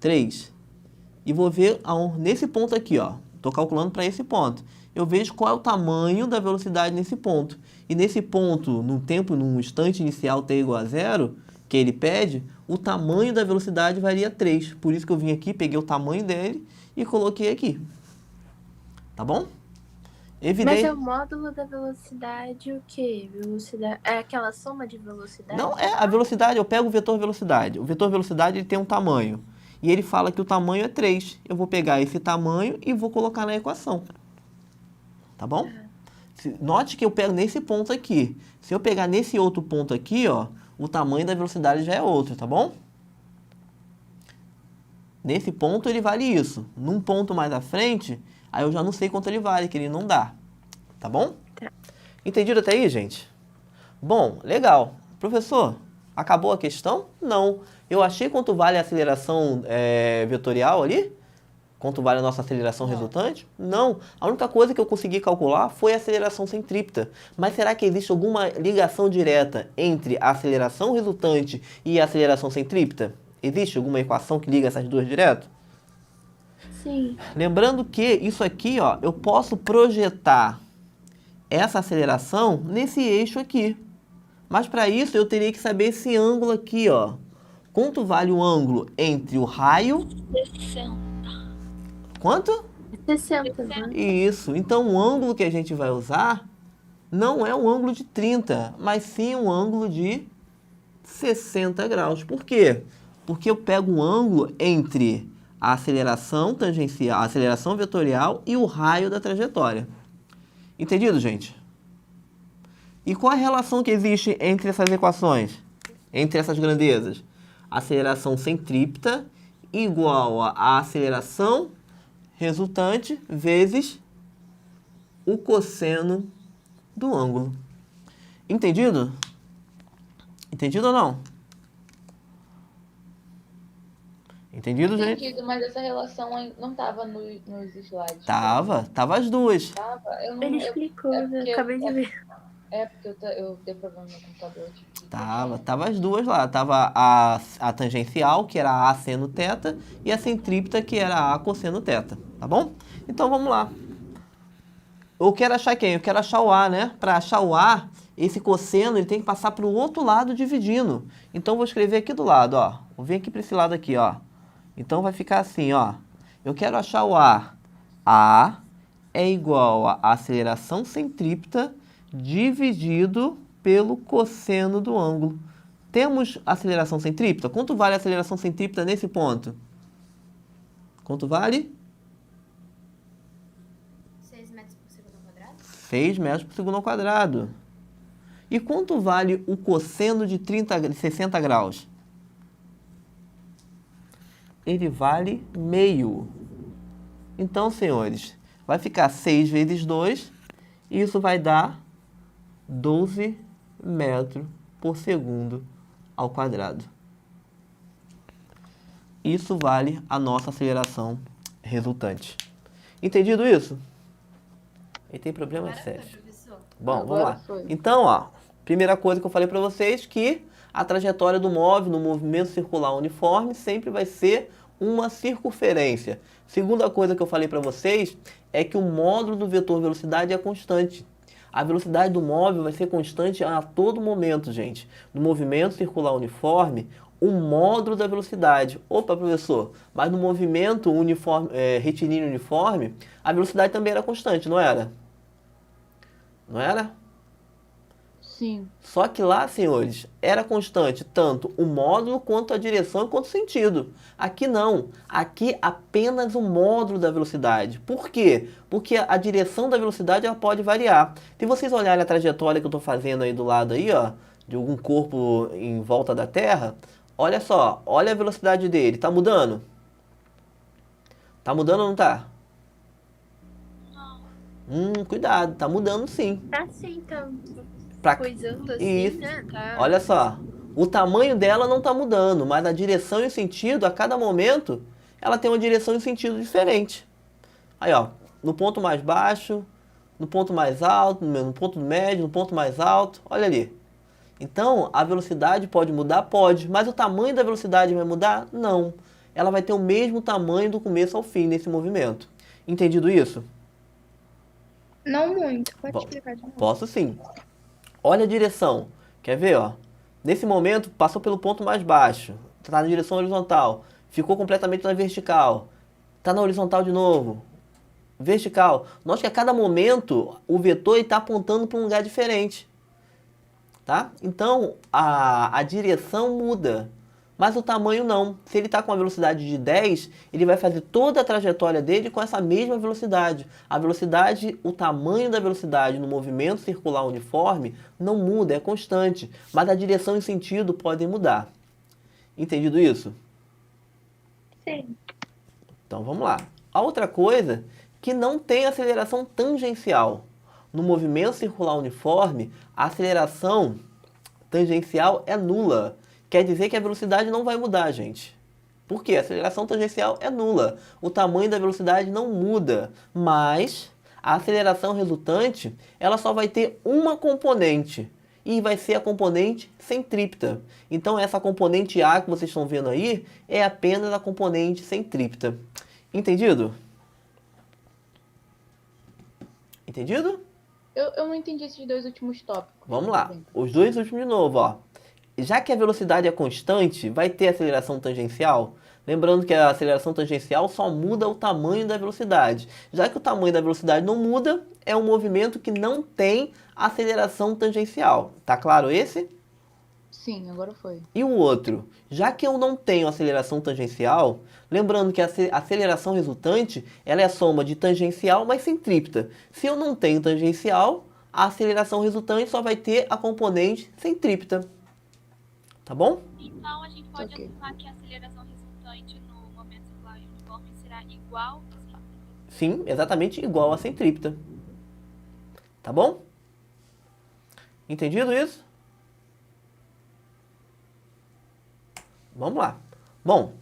3. E vou ver nesse ponto aqui, ó. Estou calculando para esse ponto. Eu vejo qual é o tamanho da velocidade nesse ponto. E nesse ponto, num instante inicial t igual a 0, que ele pede, o tamanho da velocidade varia 3. Por isso que eu vim aqui, peguei o tamanho dele e coloquei aqui. Tá bom? Evidente. Mas é o módulo da velocidade o quê? Velocidade... É aquela soma de velocidade? Não, é a velocidade, eu pego o vetor velocidade. O vetor velocidade ele tem um tamanho. E ele fala que o tamanho é 3. Eu vou pegar esse tamanho e vou colocar na equação. Tá bom? Note que eu pego nesse ponto aqui. Se eu pegar nesse outro ponto aqui, ó, o tamanho da velocidade já é outro, tá bom? Nesse ponto ele vale isso. Num ponto mais à frente, aí eu já não sei quanto ele vale, que ele não dá. Tá bom? Tá. Entendido até aí, gente? Bom, legal. Professor, acabou a questão? Não. Eu achei quanto vale a aceleração vetorial ali? Quanto vale a nossa aceleração resultante? Não. A única coisa que eu consegui calcular foi a aceleração centrípeta. Mas será que existe alguma ligação direta entre a aceleração resultante e a aceleração centrípeta? Existe alguma equação que liga essas duas direto? Sim. Lembrando que isso aqui, ó, eu posso projetar essa aceleração nesse eixo aqui. Mas para isso eu teria que saber esse ângulo aqui, ó. Quanto vale o ângulo entre o raio... 60. Quanto? 60, né? Isso. Então o ângulo que a gente vai usar não é um ângulo de 30, mas sim um ângulo de 60 graus. Por quê? Porque eu pego um ângulo entre a aceleração tangencial, a aceleração vetorial e o raio da trajetória. Entendido, gente? E qual a relação que existe entre essas equações? Entre essas grandezas? Aceleração centrípeta igual a aceleração resultante vezes o cosseno do ângulo. Entendido? Entendido ou não? Entendido, gente? Entendido, mas essa relação aí não estava nos slides. Tava as duas. Tava? Eu não, Ele eu- explicou, é eu porque acabei de ver. É porque eu dei problema no computador. Tava as duas lá. Tava a tangencial, que era A seno θ, e a centrípeta, que era A cosseno θ. Tá bom? Então vamos lá. Eu quero achar quem? Eu quero achar o A, né? Para achar o A, esse cosseno ele tem que passar para o outro lado dividindo. Então eu vou escrever aqui do lado, ó. Vou vir aqui para esse lado aqui, ó. Então vai ficar assim, ó. Eu quero achar o A. A é igual a aceleração centrípeta dividido pelo cosseno do ângulo. Temos aceleração centrípeta? Quanto vale a aceleração centrípeta nesse ponto? Quanto vale? 6 metros por segundo ao quadrado? 6 metros por segundo ao quadrado. E quanto vale o cosseno de 60 graus? Ele vale meio. Então, senhores, Vai ficar 6 vezes 2, e isso vai dar 12 metros por segundo ao quadrado. Isso vale a nossa aceleração resultante. Entendido isso? E tem problema Agora sério. foi, professor. Bom, vamos Agora lá. foi. Então, ó, primeira coisa que eu falei para vocês, que a trajetória do móvel no movimento circular uniforme sempre vai ser uma circunferência. Segunda coisa que eu falei para vocês é que o módulo do vetor velocidade é constante. A velocidade do móvel vai ser constante a todo momento, gente. No movimento circular uniforme, o módulo da velocidade. Opa, professor, mas no movimento uniforme, retilíneo uniforme, a velocidade também era constante, não era? Não era? Sim. Só que lá, senhores, era constante tanto o módulo quanto a direção quanto o sentido. Aqui não. Aqui apenas o módulo da velocidade. Por quê? Porque a direção da velocidade ela pode variar. Se vocês olharem a trajetória que eu estou fazendo aí do lado aí, ó, de algum corpo em volta da Terra, olha só, olha a velocidade dele. Tá mudando? Tá mudando ou não tá? Cuidado, tá mudando sim. Tá sim, tá Pra... coisando assim, Isso. né? Tá. Olha só, o tamanho dela não está mudando, mas a direção e o sentido, a cada momento, ela tem uma direção e sentido diferente. Aí, ó, no ponto mais baixo, no ponto mais alto, no ponto médio, no ponto mais alto, olha ali. Então, a velocidade pode mudar? Pode, mas o tamanho da velocidade vai mudar? Não. Ela vai ter o mesmo tamanho do começo ao fim nesse movimento. Entendido isso? Não muito. Pode Bom, explicar de novo. Posso sim. Olha a direção. Quer ver, ó? Nesse momento, passou pelo ponto mais baixo. Está na direção horizontal. Ficou completamente na vertical. Está na horizontal de novo. Vertical. Note que a cada momento, o vetor está apontando para um lugar diferente. Tá? Então, a direção muda. Mas o tamanho não. Se ele está com uma velocidade de 10, ele vai fazer toda a trajetória dele com essa mesma velocidade. A velocidade, o tamanho da velocidade no movimento circular uniforme não muda, é constante. Mas a direção e sentido podem mudar. Entendido isso? Sim. Então vamos lá. A outra coisa que não tem aceleração tangencial. No movimento circular uniforme, a aceleração tangencial é nula. Quer dizer que a velocidade não vai mudar, gente. Por quê? A aceleração tangencial é nula. O tamanho da velocidade não muda. Mas a aceleração resultante, ela só vai ter uma componente. E vai ser a componente centrípeta. Então essa componente A que vocês estão vendo aí é apenas a componente centrípeta. Entendido? Entendido? Eu não entendi esses dois últimos tópicos. Vamos lá. Os dois últimos de novo, ó. Já que a velocidade é constante, vai ter aceleração tangencial? Lembrando que a aceleração tangencial só muda o tamanho da velocidade. Já que o tamanho da velocidade não muda, é um movimento que não tem aceleração tangencial. Tá claro esse? Sim, agora foi. E o outro? Já que eu não tenho aceleração tangencial, lembrando que a aceleração resultante ela é a soma de tangencial mais centrípeta. Se eu não tenho tangencial, a aceleração resultante só vai ter a componente centrípeta. Tá bom? Então a gente pode Ok. afirmar que a aceleração resultante no momento circular uniforme será igual a centrípeta. Sim, exatamente igual a centrípeta. Tá bom? Entendido isso? Vamos lá. Bom,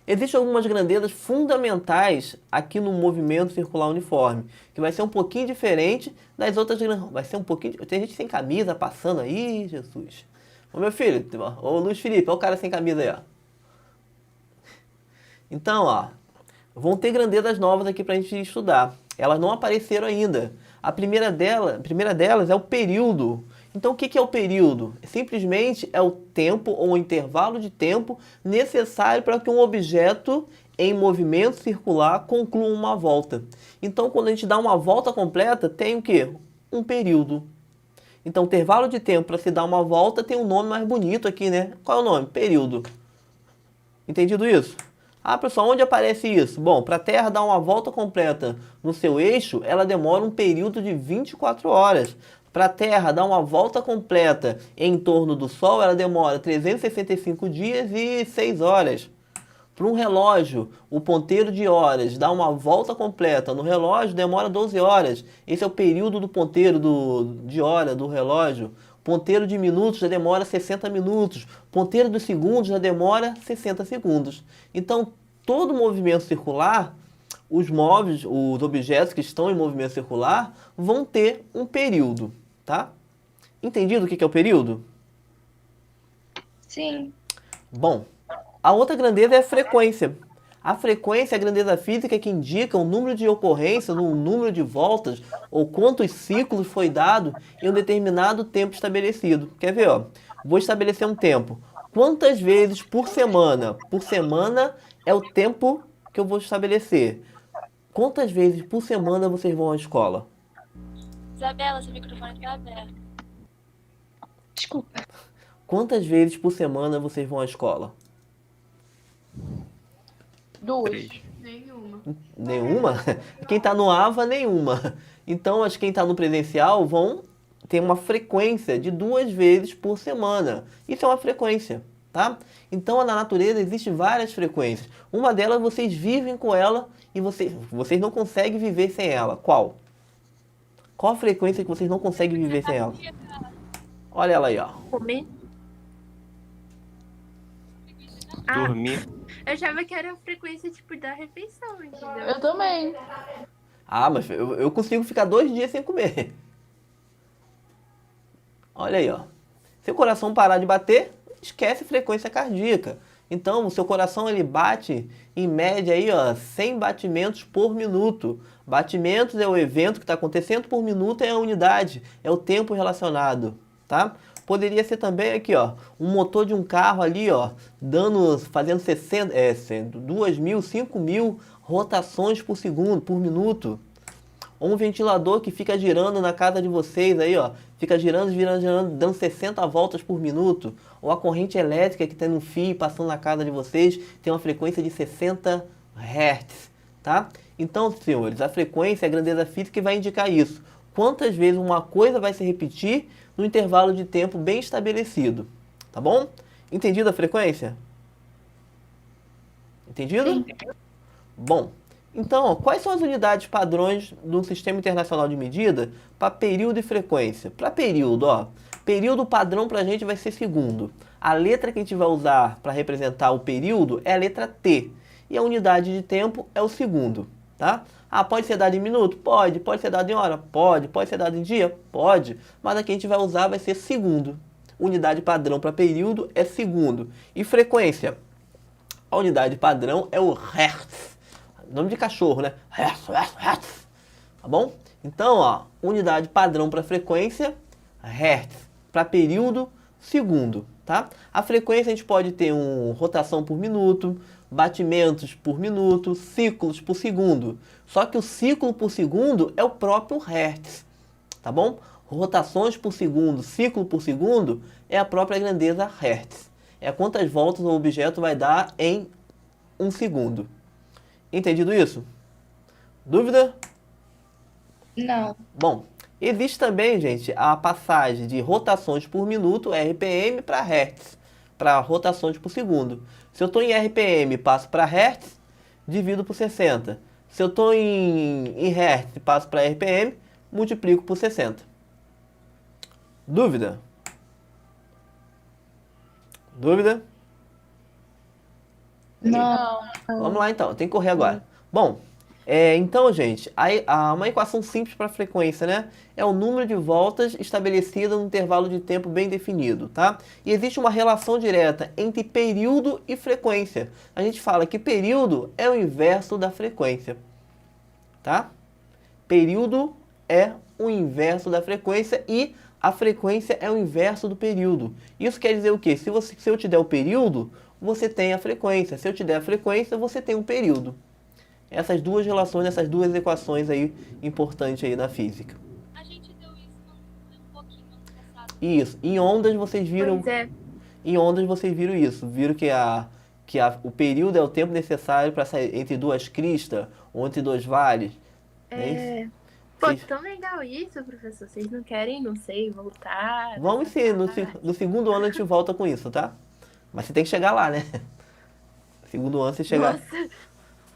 existem algumas grandezas fundamentais aqui no movimento circular uniforme, que vai ser um pouquinho diferente das outras grandezas. Vai ser um pouquinho... Tem gente sem camisa passando aí, Jesus. Ô meu filho, ô Luiz Felipe, olha o cara sem camisa aí, ó. Então, ó, vão ter grandezas novas aqui pra gente estudar. Elas não apareceram ainda. A primeira delas é o período. Então, o que é o período? Simplesmente é o tempo ou o intervalo de tempo necessário para que um objeto em movimento circular conclua uma volta. Então, quando a gente dá uma volta completa, tem o quê? Um período. Então, o intervalo de tempo para se dar uma volta tem um nome mais bonito aqui, né? Qual é o nome? Período. Entendido isso? Ah, pessoal, onde aparece isso? Bom, para a Terra dar uma volta completa no seu eixo, ela demora um período de 24 horas. Para a Terra dar uma volta completa em torno do Sol, ela demora 365 dias e 6 horas. Para um relógio, o ponteiro de horas dá uma volta completa no relógio, demora 12 horas. Esse é o período do ponteiro de hora do relógio. Ponteiro de minutos já demora 60 minutos. Ponteiro de segundos já demora 60 segundos. Então, todo movimento circular, os móveis, os objetos que estão em movimento circular vão ter um período, tá? Entendido o que é o período? Sim. Bom, a outra grandeza é a frequência. A frequência é a grandeza física que indica o número de ocorrências, o número de voltas ou quantos ciclos foi dado em um determinado tempo estabelecido. Quer ver? Ó? Vou estabelecer um tempo. Quantas vezes por semana? Por semana é o tempo que eu vou estabelecer. Quantas vezes por semana vocês vão à escola? Isabela, seu microfone está aberto. Desculpa. Quantas vezes por semana vocês vão à escola? 2. 3. Nenhuma. Nenhuma? Quem está no AVA, nenhuma. Então, quem está no presencial vão ter uma frequência de 2 vezes por semana. Isso é uma frequência, tá? Então, na natureza existem várias frequências. Uma delas, vocês vivem com ela e vocês não conseguem viver sem ela. Qual? Qual a frequência que vocês não conseguem viver sem ela? Olha ela aí, ó. Comer. Ah, Dormir. eu achava que era a frequência, tipo, da refeição, entendeu? Eu também. Ah, mas eu consigo ficar 2 dias sem comer. Olha aí, ó. Se o coração parar de bater, esquece frequência cardíaca. Então, o seu coração ele bate em média aí, ó, 100 batimentos por minuto. Batimentos é o evento que está acontecendo, por minuto é a unidade, é o tempo relacionado, tá? Poderia ser também aqui, ó, um motor de um carro ali, ó, fazendo 2.000, 5.000 rotações por segundo, por minuto. Ou um ventilador que fica girando na casa de vocês aí, ó, fica girando, dando 60 voltas por minuto. Ou a corrente elétrica que tem um fio passando na casa de vocês, tem uma frequência de 60 Hz, tá? Então, senhores, a frequência é a grandeza física que vai indicar isso. Quantas vezes uma coisa vai se repetir no intervalo de tempo bem estabelecido, tá bom? Entendido a frequência? Entendido? Sim. Bom, então, ó, quais são as unidades padrões do Sistema Internacional de Medida para período e frequência? Para período, ó, período padrão para a gente vai ser segundo. A letra que a gente vai usar para representar o período é a letra T. E a unidade de tempo é o segundo, tá? Ah, pode ser dado em minuto? Pode. Pode ser dado em hora? Pode. Pode ser dado em dia? Pode. Mas a que a gente vai usar vai ser segundo. Unidade padrão para período é segundo. E frequência? A unidade padrão é o Hertz. Nome de cachorro, né? Hertz, Hertz, Hertz. Tá bom? Então, ó, unidade padrão para frequência, Hertz. Para período, segundo, tá? A frequência a gente pode ter rotação por minuto, batimentos por minuto, ciclos por segundo. Só que o ciclo por segundo é o próprio Hertz, tá bom? Rotações por segundo, ciclo por segundo é a própria grandeza Hertz. É quantas voltas o objeto vai dar em 1 segundo. Entendido isso? Dúvida? Não. Bom, existe também, gente, a passagem de rotações por minuto, RPM, para Hertz, para rotações por segundo. Se eu estou em RPM e passo para Hertz, divido por 60. Se eu estou em Hertz e passo para RPM, multiplico por 60. Dúvida? Dúvida? Não. Vamos lá então, tem que correr agora. Bom, então, gente, uma equação simples para frequência, né? É o número de voltas estabelecida num intervalo de tempo bem definido, tá? E existe uma relação direta entre período e frequência. A gente fala que período é o inverso da frequência, tá? Período é o inverso da frequência e a frequência é o inverso do período. Isso quer dizer o quê? Se eu te der o período, você tem a frequência. Se eu te der a frequência, você tem um período. Essas duas relações, essas duas equações aí importantes aí na física. A gente deu isso um pouquinho ano passado. Isso. Em ondas vocês viram. Pois é. Em ondas vocês viram isso. Viram que o período é o tempo necessário para sair entre duas cristas ou entre dois vales. É isso? Pô, Vocês- tão legal isso, professor. Vocês não querem, não sei, voltar? Vamos sim, no segundo ano a gente volta com isso, tá? Mas você tem que chegar lá, né? Segundo ano, você chegar... Nossa,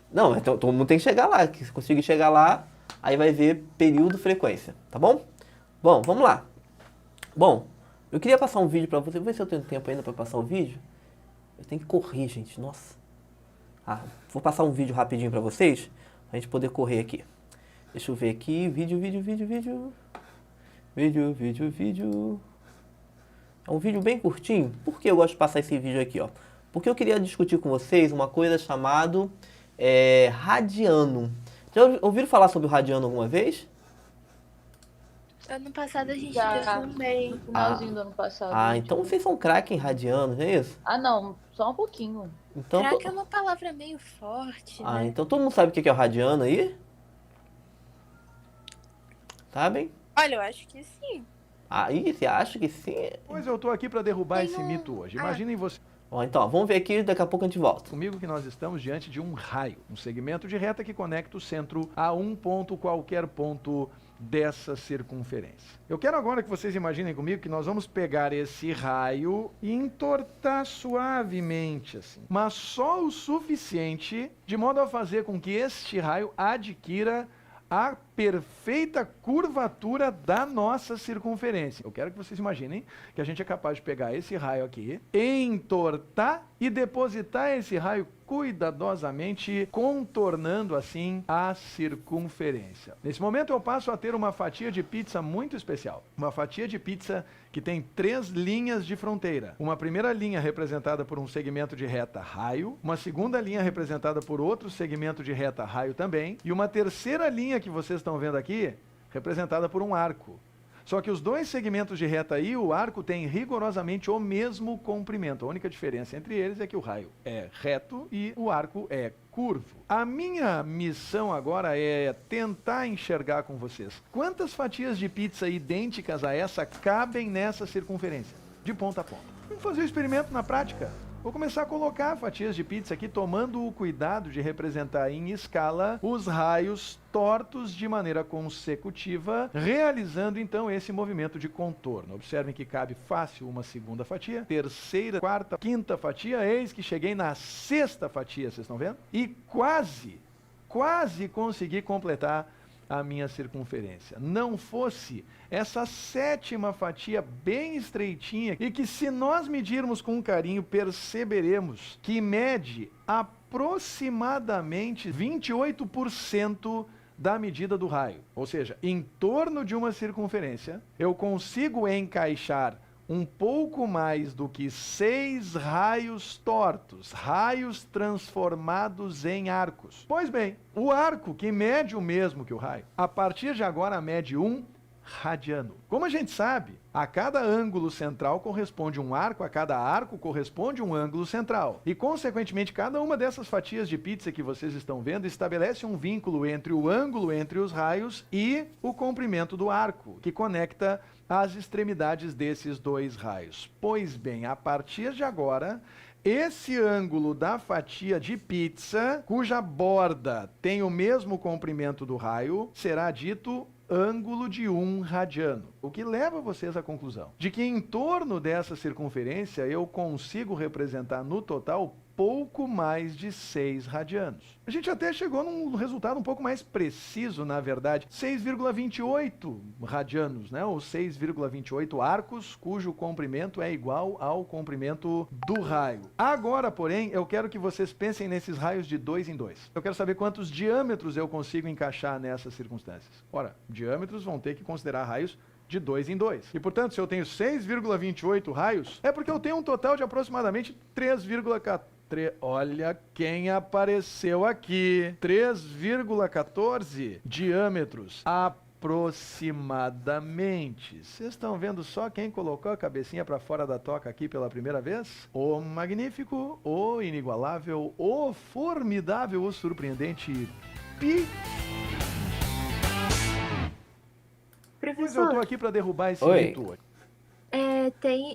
Não, então todo mundo tem que chegar lá. Se conseguir chegar lá, aí vai ver período, frequência, tá bom? Bom, vamos lá. Bom, eu queria passar um vídeo pra você. Vou ver se eu tenho tempo ainda pra passar o vídeo. Eu tenho que correr, gente. Nossa. Ah, vou passar um vídeo rapidinho pra vocês, pra gente poder correr aqui. Deixa eu ver aqui. Vídeo. É um vídeo bem curtinho. Por que eu gosto de passar esse vídeo aqui, ó? Porque eu queria discutir com vocês uma coisa chamada radiano. Já ouviram falar sobre o radiano alguma vez? ano passado a gente Já. deu também. Finalzinho do ano passado. Ah, então vocês são craque em radiano, não é isso? Ah, não. Só um pouquinho. Então, Crack é uma palavra meio forte, né? então todo mundo sabe o que é o radiano aí? Sabem? Olha, eu acho que sim. Aí, você acha que sim? Pois eu tô aqui para derrubar Tem esse um- mito hoje. Ah. Imaginem você Ó, então, ó, vamos ver aqui, daqui a pouco a gente volta. comigo que nós estamos diante de um raio, um segmento de reta que conecta o centro a um ponto, qualquer ponto dessa circunferência. Eu quero agora que vocês imaginem comigo que nós vamos pegar esse raio e entortar suavemente assim, mas só o suficiente de modo a fazer com que este raio adquira a perfeita curvatura da nossa circunferência. Eu quero que vocês imaginem que a gente é capaz de pegar esse raio aqui, entortar e depositar esse raio cuidadosamente, contornando assim a circunferência. Nesse momento eu passo a ter uma fatia de pizza muito especial. Uma fatia de pizza que tem 3 linhas de fronteira. Uma primeira linha representada por um segmento de reta raio, uma segunda linha representada por outro segmento de reta raio também, e uma terceira linha que vocês estão vendo aqui, representada por um arco. Só que os dois segmentos de reta e o arco têm rigorosamente o mesmo comprimento. A única diferença entre eles é que o raio é reto e o arco é curvo. A minha missão agora é tentar enxergar com vocês quantas fatias de pizza idênticas a essa cabem nessa circunferência, de ponta a ponta. Vamos fazer o experimento na prática. Vou começar a colocar fatias de pizza aqui, tomando o cuidado de representar em escala os raios tortos de maneira consecutiva, realizando então esse movimento de contorno. Observem que cabe fácil uma segunda fatia, terceira, quarta, quinta fatia, eis que cheguei na sexta fatia, vocês estão vendo? E quase consegui completar a minha circunferência. Não fosse essa sétima fatia bem estreitinha e que, se nós medirmos com carinho, perceberemos que mede aproximadamente 28% da medida do raio. Ou seja, em torno de uma circunferência, eu consigo encaixar um pouco mais do que 6 raios tortos, raios transformados em arcos. Pois bem, o arco, que mede o mesmo que o raio, a partir de agora mede um radiano. Como a gente sabe, a cada ângulo central corresponde um arco, a cada arco corresponde um ângulo central. E, consequentemente, cada uma dessas fatias de pizza que vocês estão vendo estabelece um vínculo entre o ângulo entre os raios e o comprimento do arco, que conecta as extremidades desses dois raios. Pois bem, a partir de agora, esse ângulo da fatia de pizza, cuja borda tem o mesmo comprimento do raio, será dito ângulo de 1 radiano. O que leva vocês à conclusão de que em torno dessa circunferência eu consigo representar no total pouco mais de 6 radianos. A gente até chegou num resultado um pouco mais preciso, na verdade, 6,28 radianos, né? Ou 6,28 arcos, cujo comprimento é igual ao comprimento do raio. Agora, porém, eu quero que vocês pensem nesses raios de 2 em 2. Eu quero saber quantos diâmetros eu consigo encaixar nessas circunstâncias. Ora, diâmetros vão ter que considerar raios de 2 em 2. E, portanto, se eu tenho 6,28 raios, é porque eu tenho um total de aproximadamente 3,14. Olha quem apareceu aqui. 3,14 diâmetros aproximadamente. Vocês estão vendo só quem colocou a cabecinha para fora da toca aqui pela primeira vez? O magnífico, o inigualável, o formidável, o surpreendente Pois eu tô Professor, aqui para derrubar esse Oi. mito hoje.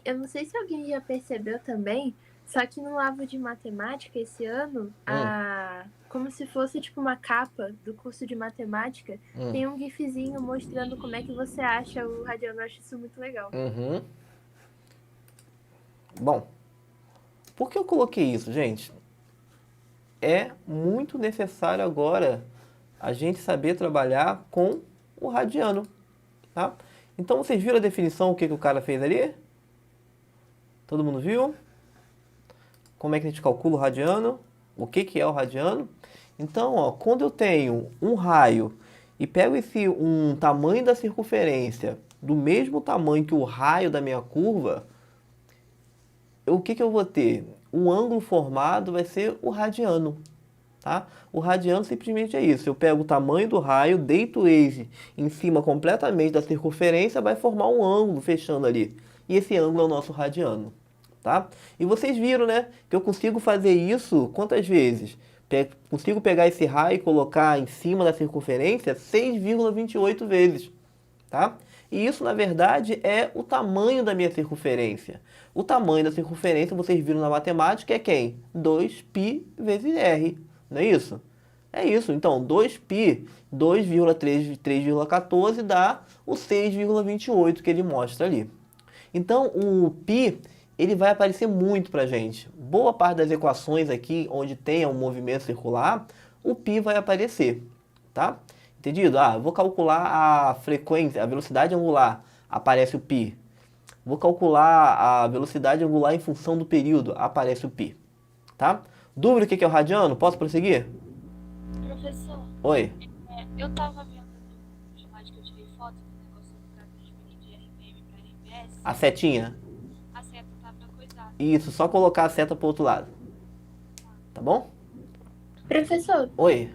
eu não sei se alguém já percebeu também, só que no Lavo de Matemática esse ano, como se fosse tipo uma capa do curso de matemática, tem um gifzinho mostrando como é que você acha o radiano. Eu acho isso muito legal. Uhum. Bom, por que eu coloquei isso, gente? é muito necessário agora a gente saber trabalhar com o radiano, tá? Então, vocês viram a definição, o que o cara fez ali? Todo mundo viu? Como é que a gente calcula o radiano? O que é o radiano? Então, ó, quando eu tenho um raio e pego um tamanho da circunferência do mesmo tamanho que o raio da minha curva, o que eu vou ter? O ângulo formado vai ser o radiano, tá? O radiano simplesmente é isso. Eu pego o tamanho do raio, deito ele em cima completamente da circunferência, vai formar um ângulo fechando ali. E esse ângulo é o nosso radiano, tá? E vocês viram, né, que eu consigo fazer isso quantas vezes? Consigo pegar esse raio e colocar em cima da circunferência 6,28 vezes, tá? E isso, na verdade, é o tamanho da minha circunferência. O tamanho da circunferência, vocês viram na matemática, é quem? 2π vezes r, não é isso? É isso. Então, 2π, 2,314 dá o 6,28 que ele mostra ali. Então, o π, ele vai aparecer muito pra gente. Boa parte das equações aqui, onde tenha um movimento circular, o π vai aparecer, tá? Entendido? Eu vou calcular a frequência, a velocidade angular, aparece o π. Vou calcular a velocidade angular em função do período, aparece o π, tá? Dúvida o que é o radiano? Posso prosseguir? Professor, Oi. eu tava vendo no slide que eu tirei foto do negócio pra transferir de RPM pra RPS. A setinha? A seta tava coisada. Isso, só colocar a seta pro outro lado. Tá bom? Professor, Oi.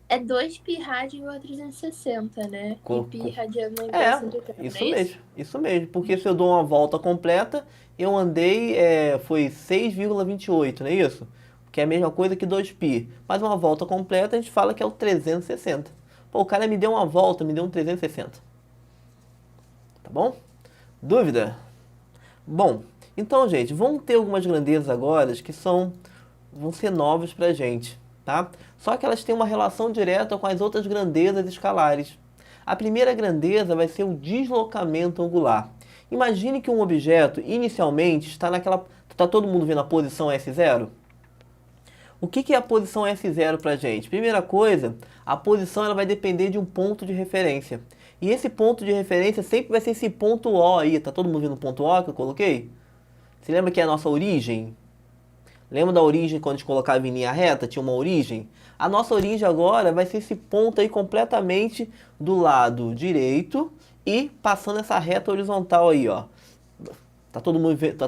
é 2π rádio igual a 360, né? E π radiano é igual a 180, Isso não é mesmo, isso mesmo. Porque se eu dou uma volta completa, eu andei, foi 6,28, não é isso? Que é a mesma coisa que 2π. Mas uma volta completa a gente fala que é o 360. Pô, o cara me deu uma volta, me deu um 360. Tá bom? Dúvida? Bom, então, gente, vamos ter algumas grandezas agora que vão ser novas pra gente, tá? Só que elas têm uma relação direta com as outras grandezas escalares. A primeira grandeza vai ser o deslocamento angular. Imagine que um objeto, inicialmente, está todo mundo vendo a posição S0? O que é a posição S0 para a gente? Primeira coisa, a posição ela vai depender de um ponto de referência. E esse ponto de referência sempre vai ser esse ponto O aí. Tá todo mundo vendo o ponto O que eu coloquei? Você lembra que é a nossa origem? Lembra da origem quando a gente colocava em linha reta? Tinha uma origem? A nossa origem agora vai ser esse ponto aí completamente do lado direito e passando essa reta horizontal aí, ó. Tá todo mundo vendo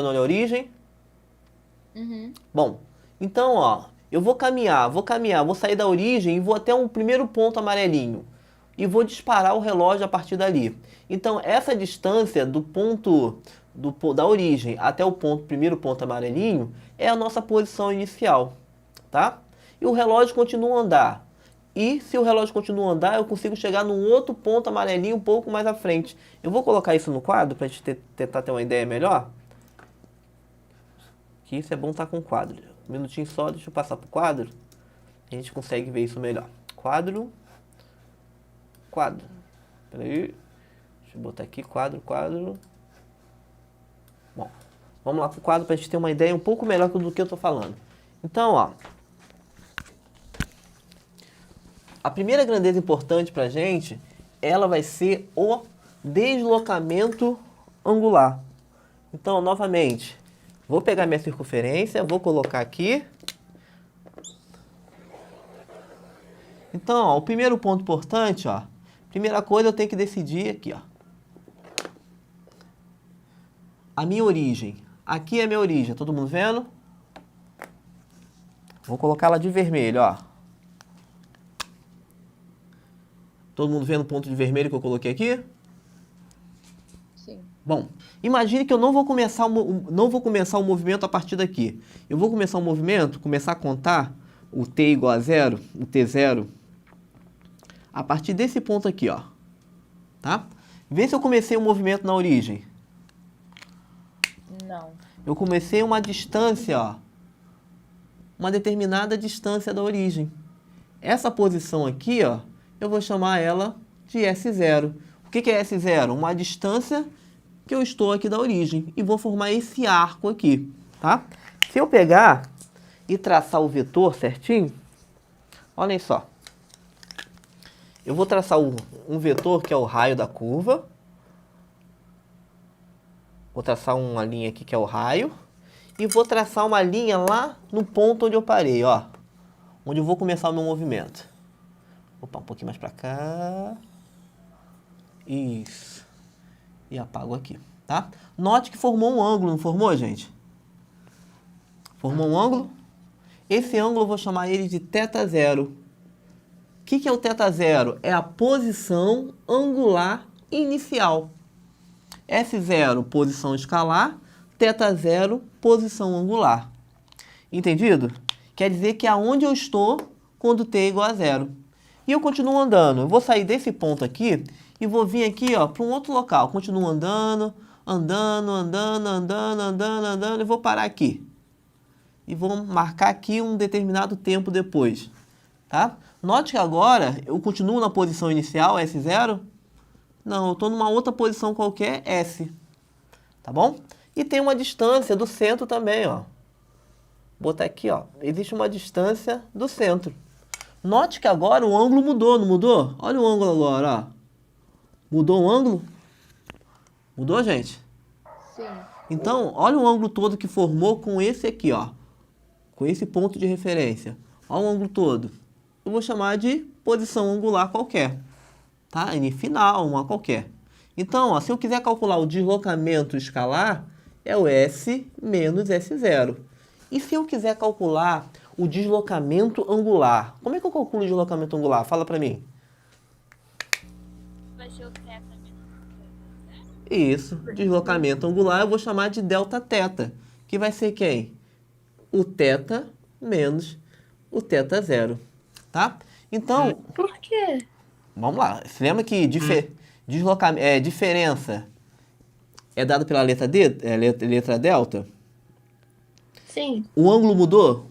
onde é a origem? Uhum. Bom, então, ó, eu vou caminhar, vou sair da origem e vou até um primeiro ponto amarelinho. E vou disparar o relógio a partir dali. Então, essa distância do ponto da origem até o primeiro ponto amarelinho é a nossa posição inicial, tá? E o relógio continua a andar. E se o relógio continua a andar, eu consigo chegar num outro ponto amarelinho um pouco mais à frente. Eu vou colocar isso no quadro para a gente tentar ter uma ideia melhor. Que isso é bom estar com o quadro. Um minutinho só, deixa eu passar para o quadro. A gente consegue ver isso melhor. Quadro. Peraí. Deixa eu botar aqui, quadro. Bom, vamos lá para o quadro para a gente ter uma ideia um pouco melhor do que eu estou falando. Então, ó. A primeira grandeza importante para a gente, ela vai ser o deslocamento angular. Então, novamente, vou pegar minha circunferência, vou colocar aqui. Então, ó, o primeiro ponto importante, ó. Primeira coisa, eu tenho que decidir aqui, ó. A minha origem. Aqui é a minha origem, todo mundo vendo? Vou colocar ela de vermelho, ó. Todo mundo vendo o ponto de vermelho que eu coloquei aqui? Sim. Bom, imagine que eu não vou começar o movimento a partir daqui. Eu vou começar o movimento, começar a contar o t igual a 0, o t0, a partir desse ponto aqui, ó. Tá? Vê se eu comecei o movimento na origem. Não. Eu comecei uma distância, ó. Uma determinada distância da origem. Essa posição aqui, ó, eu vou chamar ela de S0. O que é S0? Uma distância que eu estou aqui da origem. E vou formar esse arco aqui, tá? Se eu pegar e traçar o vetor certinho, olhem só. Eu vou traçar um vetor que é o raio da curva. Vou traçar uma linha aqui que é o raio. E vou traçar uma linha lá no ponto onde eu parei, ó. Onde eu vou começar o meu movimento. Opa, um pouquinho mais pra cá. Isso. E apago aqui, tá? Note que formou um ângulo, não formou, gente? Formou um ângulo? Esse ângulo eu vou chamar ele de θ0. O que é o θ0? É a posição angular inicial. S0, posição escalar. θ0, posição angular. Entendido? Quer dizer que é onde eu estou quando t é igual a 0. E eu continuo andando. Eu vou sair desse ponto aqui e vou vir aqui, ó, para um outro local. Continuo andando, e vou parar aqui. E vou marcar aqui um determinado tempo depois. Tá? Note que agora eu continuo na posição inicial, S0. Não, eu estou numa outra posição qualquer, S. Tá bom? E tem uma distância do centro também, ó. Vou botar aqui, ó. Existe uma distância do centro. Note que agora o ângulo mudou, não mudou? Olha o ângulo agora, ó. Mudou o ângulo? Mudou, gente? Sim. Então, olha o ângulo todo que formou com esse aqui, ó. Com esse ponto de referência. Olha o ângulo todo. Eu vou chamar de posição angular qualquer. Tá? N final, uma qualquer. Então, ó, se eu quiser calcular o deslocamento escalar, é o S menos S0. E se eu quiser calcular o deslocamento angular, como é que eu calculo o deslocamento angular? Fala pra mim. Vai ser o θ menos o θ, né? Isso, deslocamento angular eu vou chamar de Δθ, que vai ser quem? O θ menos o θ0, tá? Então, Por quê? vamos lá. Você lembra que diferença é dada pela letra D, letra delta? Sim. O ângulo mudou?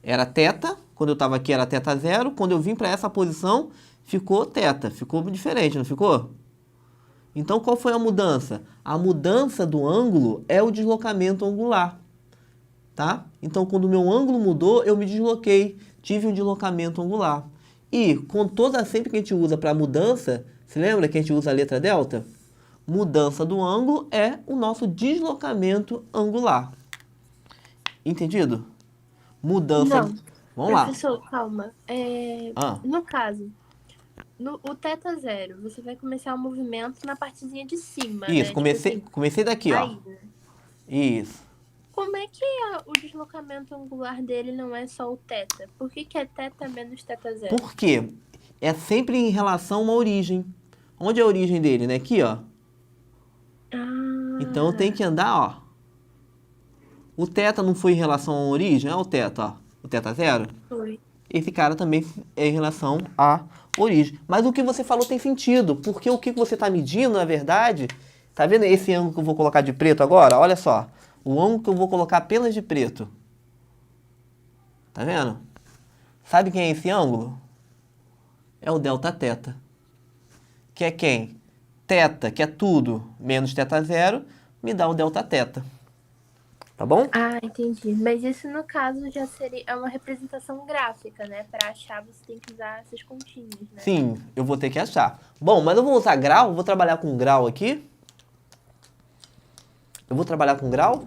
Era θ, quando eu estava aqui era θ0, quando eu vim para essa posição ficou θ, ficou diferente, não ficou? Então qual foi a mudança? A mudança do ângulo é o deslocamento angular, tá? Então quando o meu ângulo mudou, eu me desloquei, tive um deslocamento angular. E com sempre que a gente usa para mudança, se lembra que a gente usa a letra delta? Mudança do ângulo é o nosso deslocamento angular. Entendido? Mudança. Não. Vamos lá. Professor, calma. Ah. No caso, o θ0, você vai começar o movimento na partezinha de cima, Isso, né? comecei daqui, ó. Aí, né? Isso. Como é que o deslocamento angular dele não é só o θ? Por que é θ menos θ0? Por quê? É sempre em relação a uma origem. Onde é a origem dele, né? Aqui, ó. Ah, Então eu tenho que andar, ó. O θ não foi em relação à origem? Olha o θ, ó. O θ0. foi. Esse cara também é em relação à origem. Mas o que você falou tem sentido, porque o que você está medindo, na verdade, tá vendo esse ângulo que eu vou colocar de preto agora? Olha só, o ângulo que eu vou colocar apenas de preto. Tá vendo? Sabe quem é esse ângulo? É o Δθ. Que é quem? Θ, que é tudo, menos θ0, me dá o Δθ. Tá bom? Ah, entendi. Mas isso, no caso, já seria uma representação gráfica, né? Para achar, você tem que usar essas continhas, né? Sim, eu vou ter que achar. Bom, mas eu vou usar grau, vou trabalhar com grau aqui. Eu vou trabalhar com grau?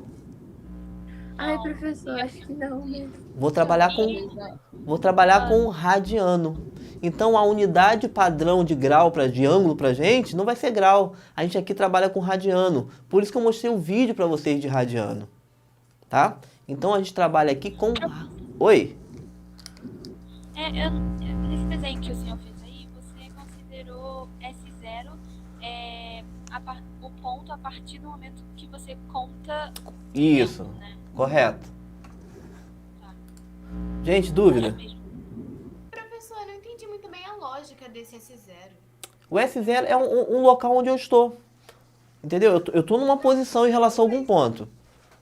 Ai, professor, acho que não mesmo. Vou trabalhar com radiano. Então a unidade padrão de grau de ângulo pra gente não vai ser grau. A gente aqui trabalha com radiano. Por isso que eu mostrei o vídeo para vocês de radiano. Tá? Então a gente trabalha aqui com... Oi? Nesse desenho que o senhor fez aí, você considerou S0 o ponto a partir do momento que você conta o Isso, tempo, né? correto. Tá. Gente, dúvida? Professor, eu não entendi muito bem a lógica desse S0. O S0 é um local onde eu estou. Entendeu? Eu estou numa posição em relação a algum ponto.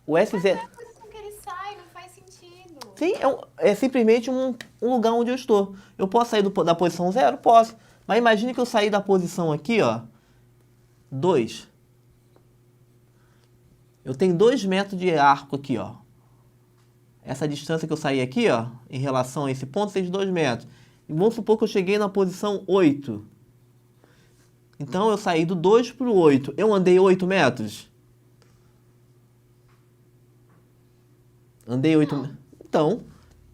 O S0... A posição que ele sai não faz sentido. Sim, é simplesmente um lugar onde eu estou. Eu posso sair da posição 0? Posso. Mas imagine que eu saí da posição aqui, ó, 2. Eu tenho 2 metros de arco aqui, ó. essa distância que eu saí aqui, ó, em relação a esse ponto, seja 2 metros. E vamos supor que eu cheguei na posição 8. Então, eu saí do 2 para o 8. Eu andei 8 metros? Andei 8 metros. Então,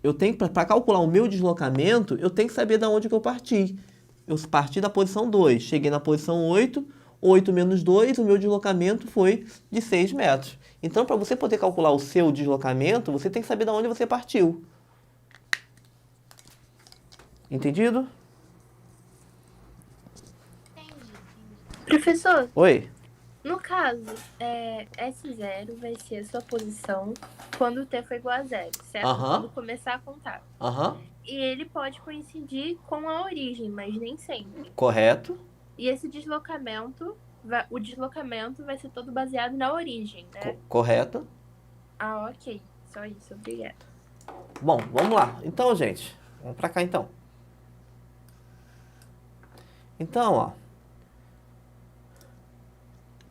eu tenho para calcular o meu deslocamento, eu tenho que saber de onde que eu parti. Eu parti da posição 2, cheguei na posição 8, 8 menos 2, o meu deslocamento foi de 6 metros. Então, para você poder calcular o seu deslocamento, você tem que saber de onde você partiu. Entendido? Professor, Oi? no caso, S0 vai ser a sua posição quando o T for igual a 0, certo? Aham. Quando começar a contar. Aham. E ele pode coincidir com a origem, mas nem sempre. Correto. E esse deslocamento, o deslocamento vai ser todo baseado na origem, né? Correto. Ah, ok. Só isso, obrigada. Bom, vamos lá. Então, gente, vamos para cá então. Então, ó,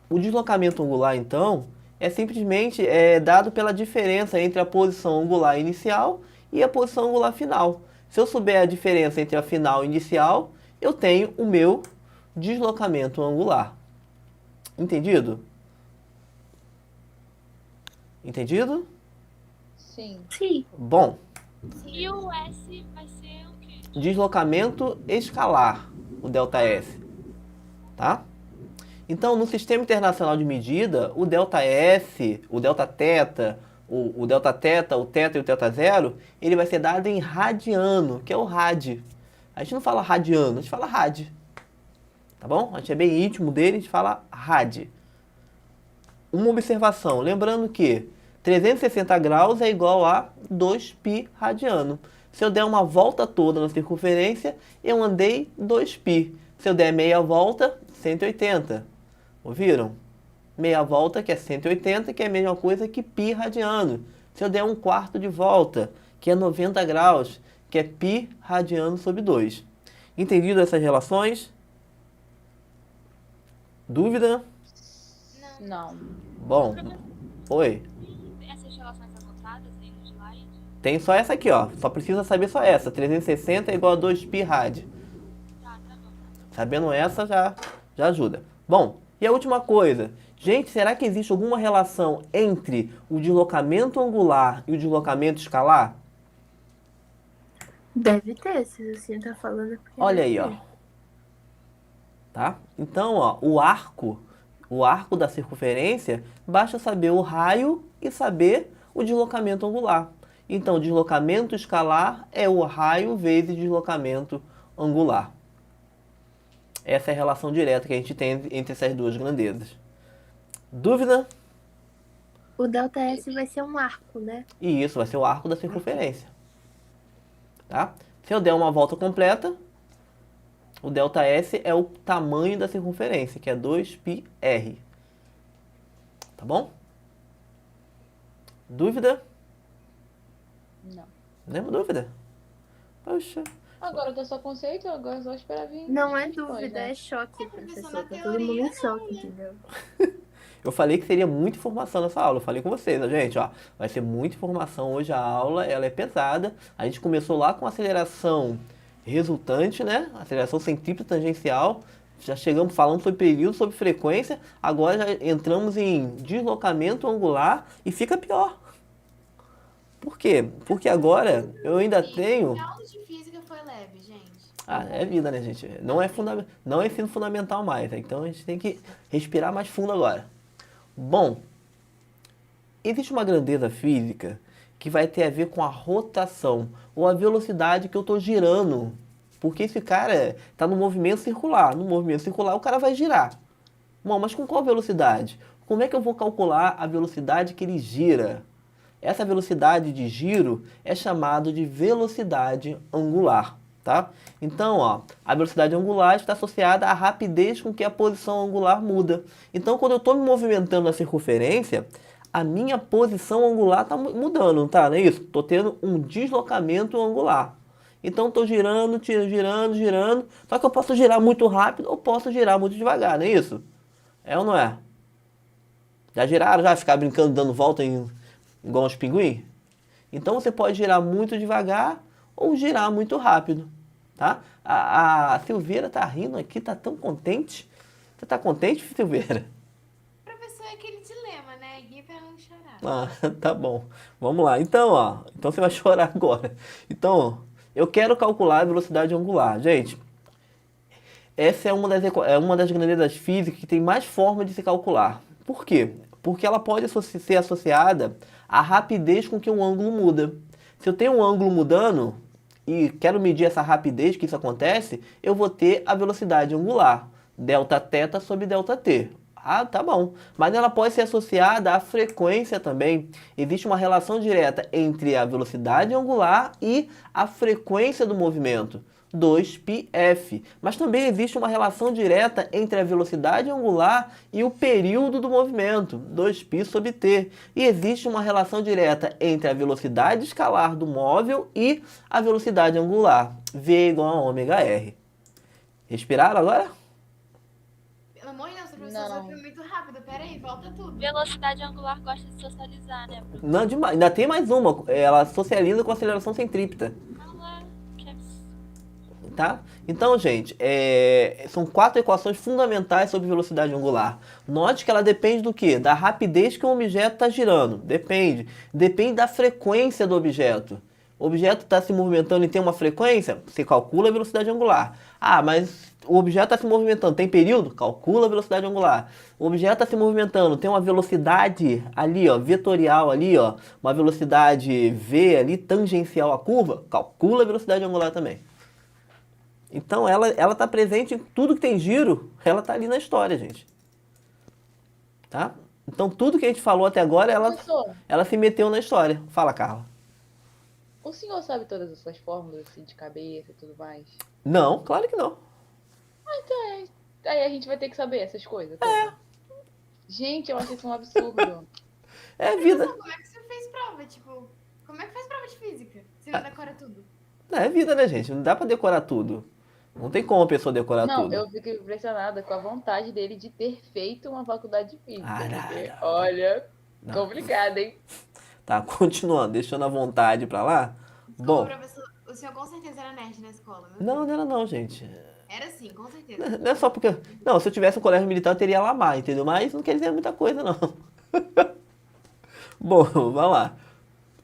o deslocamento angular, então, é simplesmente dado pela diferença entre a posição angular inicial e a posição angular final. Se eu souber a diferença entre a final e a inicial, eu tenho o meu deslocamento angular. Entendido? Entendido? Sim. Sim. Bom, E o S vai ser o quê? deslocamento escalar, o ΔS, tá? Então, no Sistema Internacional de Medida, o ΔS, o Δθ, o Δθ, o θ e o θ0, ele vai ser dado em radiano, que é o rad. A gente não fala radiano, a gente fala rad. Tá bom? A gente é bem íntimo dele, a gente fala rad. Uma observação, lembrando que 360 graus é igual a 2π radiano. Se eu der uma volta toda na circunferência, eu andei 2π. Se eu der meia volta, 180. Ouviram? Meia volta, que é 180, que é a mesma coisa que π radiano. Se eu der um quarto de volta, que é 90 graus, que é π radiano sobre 2. Entendido essas relações? Dúvida? Não. Bom, oi. Essas relações anotadas aí no slide? Tem só essa aqui, ó. Só precisa saber só essa. 360 é igual a 2π rad. Tá bom. Sabendo essa já ajuda. Bom, e a última coisa. Gente, será que existe alguma relação entre o deslocamento angular e o deslocamento escalar? Deve ter, se você tá falando. Olha aí, ó. Tá? Então, ó, o arco da circunferência, basta saber o raio e saber o deslocamento angular. Então, o deslocamento escalar é o raio vezes deslocamento angular. Essa é a relação direta que a gente tem entre essas duas grandezas. Dúvida? O ΔS vai ser um arco, né? E isso vai ser o arco da circunferência. Tá? Se eu der uma volta completa, o ΔS é o tamanho da circunferência, que é 2πr. Tá bom? Dúvida? Não. Nenhuma dúvida? Poxa. Agora tá só conceito, agora é só esperar vir. Não é depois, dúvida, né? é choque, professor. na Tá todo mundo teoria, em choque, entendeu? Eu falei que seria muita informação nessa aula. Eu falei com vocês, ó, gente, ó. Vai ser muita informação hoje a aula, ela é pesada. A gente começou lá com aceleração resultante, né? Aceleração centrípeta tangencial. Já chegamos falando sobre período, sobre frequência. Agora já entramos em deslocamento angular e fica pior. Por quê? Porque agora eu ainda tenho... A aula de física foi leve, gente. Ah, é vida, né, gente? Não é ensino fundamental mais, né? Então a gente tem que respirar mais fundo agora. Bom, existe uma grandeza física que vai ter a ver com a rotação ou a velocidade que eu estou girando. Porque esse cara está no movimento circular. No movimento circular o cara vai girar. Bom, mas com qual velocidade? Como é que eu vou calcular a velocidade que ele gira? Essa velocidade de giro é chamada de velocidade angular, tá? Então, ó, a velocidade angular está associada à rapidez com que a posição angular muda. Então, quando eu estou me movimentando na circunferência, a minha posição angular está mudando, não tá? Não é isso? Estou tendo um deslocamento angular. Então, estou girando, girando. Só que eu posso girar muito rápido ou posso girar muito devagar, não é isso? É ou não é? Já giraram? Já ficar brincando, dando volta igual uns pinguins? Então você pode girar muito devagar ou girar muito rápido, tá? A Silveira tá rindo aqui, tá tão contente. Você tá contente, Silveira? Professor, é aquele dilema, né? Guia pra não chorar. Ah, tá bom. Vamos lá. Então, ó. Então você vai chorar agora. Então, eu quero calcular a velocidade angular. Gente, essa é uma das grandezas físicas que tem mais forma de se calcular. Por quê? Porque ela pode ser associada à rapidez com que um ângulo muda. Se eu tenho um ângulo mudando e quero medir essa rapidez que isso acontece, eu vou ter a velocidade angular, Δθ sobre ΔT. Ah, tá bom. Mas ela pode ser associada à frequência também. Existe uma relação direta entre a velocidade angular e a frequência do movimento, 2πf. Mas também existe uma relação direta entre a velocidade angular e o período do movimento, 2π sobre t. E existe uma relação direta entre a velocidade escalar do móvel e a velocidade angular, v igual a ômega-r. Respiraram agora? Pelo amor de Deus, professor, Não. foi muito rápido. Pera aí, volta tudo. Velocidade angular gosta de socializar, né, Bruno? Não, demais. Ainda tem mais uma. Ela socializa com aceleração centrípeta. Fala, que absurdo. Tá? Então, gente, são 4 equações fundamentais sobre velocidade angular. Note que ela depende do quê? Da rapidez que o objeto está girando. Depende. Depende da frequência do objeto. O objeto está se movimentando e tem uma frequência? Você calcula a velocidade angular. Ah, mas o objeto está se movimentando, tem período? Calcula a velocidade angular. O objeto está se movimentando, tem uma velocidade ali, ó, vetorial ali, ó, uma velocidade v ali, tangencial à curva? Calcula a velocidade angular também. Então ela está presente em tudo que tem giro, ela está ali na história, gente. Tá? Então tudo que a gente falou até agora, Professor, ela se meteu na história. Fala, Carla. o senhor sabe todas essas fórmulas assim de cabeça e tudo mais? Não, claro que não. Aí a gente vai ter que saber essas coisas. É. Gente, eu acho isso um absurdo. É vida. Professor, como é que você fez prova? Tipo, como é que faz prova de física? Você não decora tudo? É vida, né, gente? Não dá pra decorar tudo. Não tem como a pessoa decorar Não, tudo. eu fico impressionada com a vontade dele de ter feito uma faculdade de física. Ah, porque, não. olha, Não. complicado, hein? Tá, continuando, deixando a vontade pra lá. Bom, Professor, o senhor com certeza era nerd na escola, meu não, Deus. não era não, gente. Era sim, com certeza. Não é só porque... Não, se eu tivesse um colégio militar, eu teria Lamar, entendeu? Mas não quer dizer muita coisa, não. Bom, vamos lá.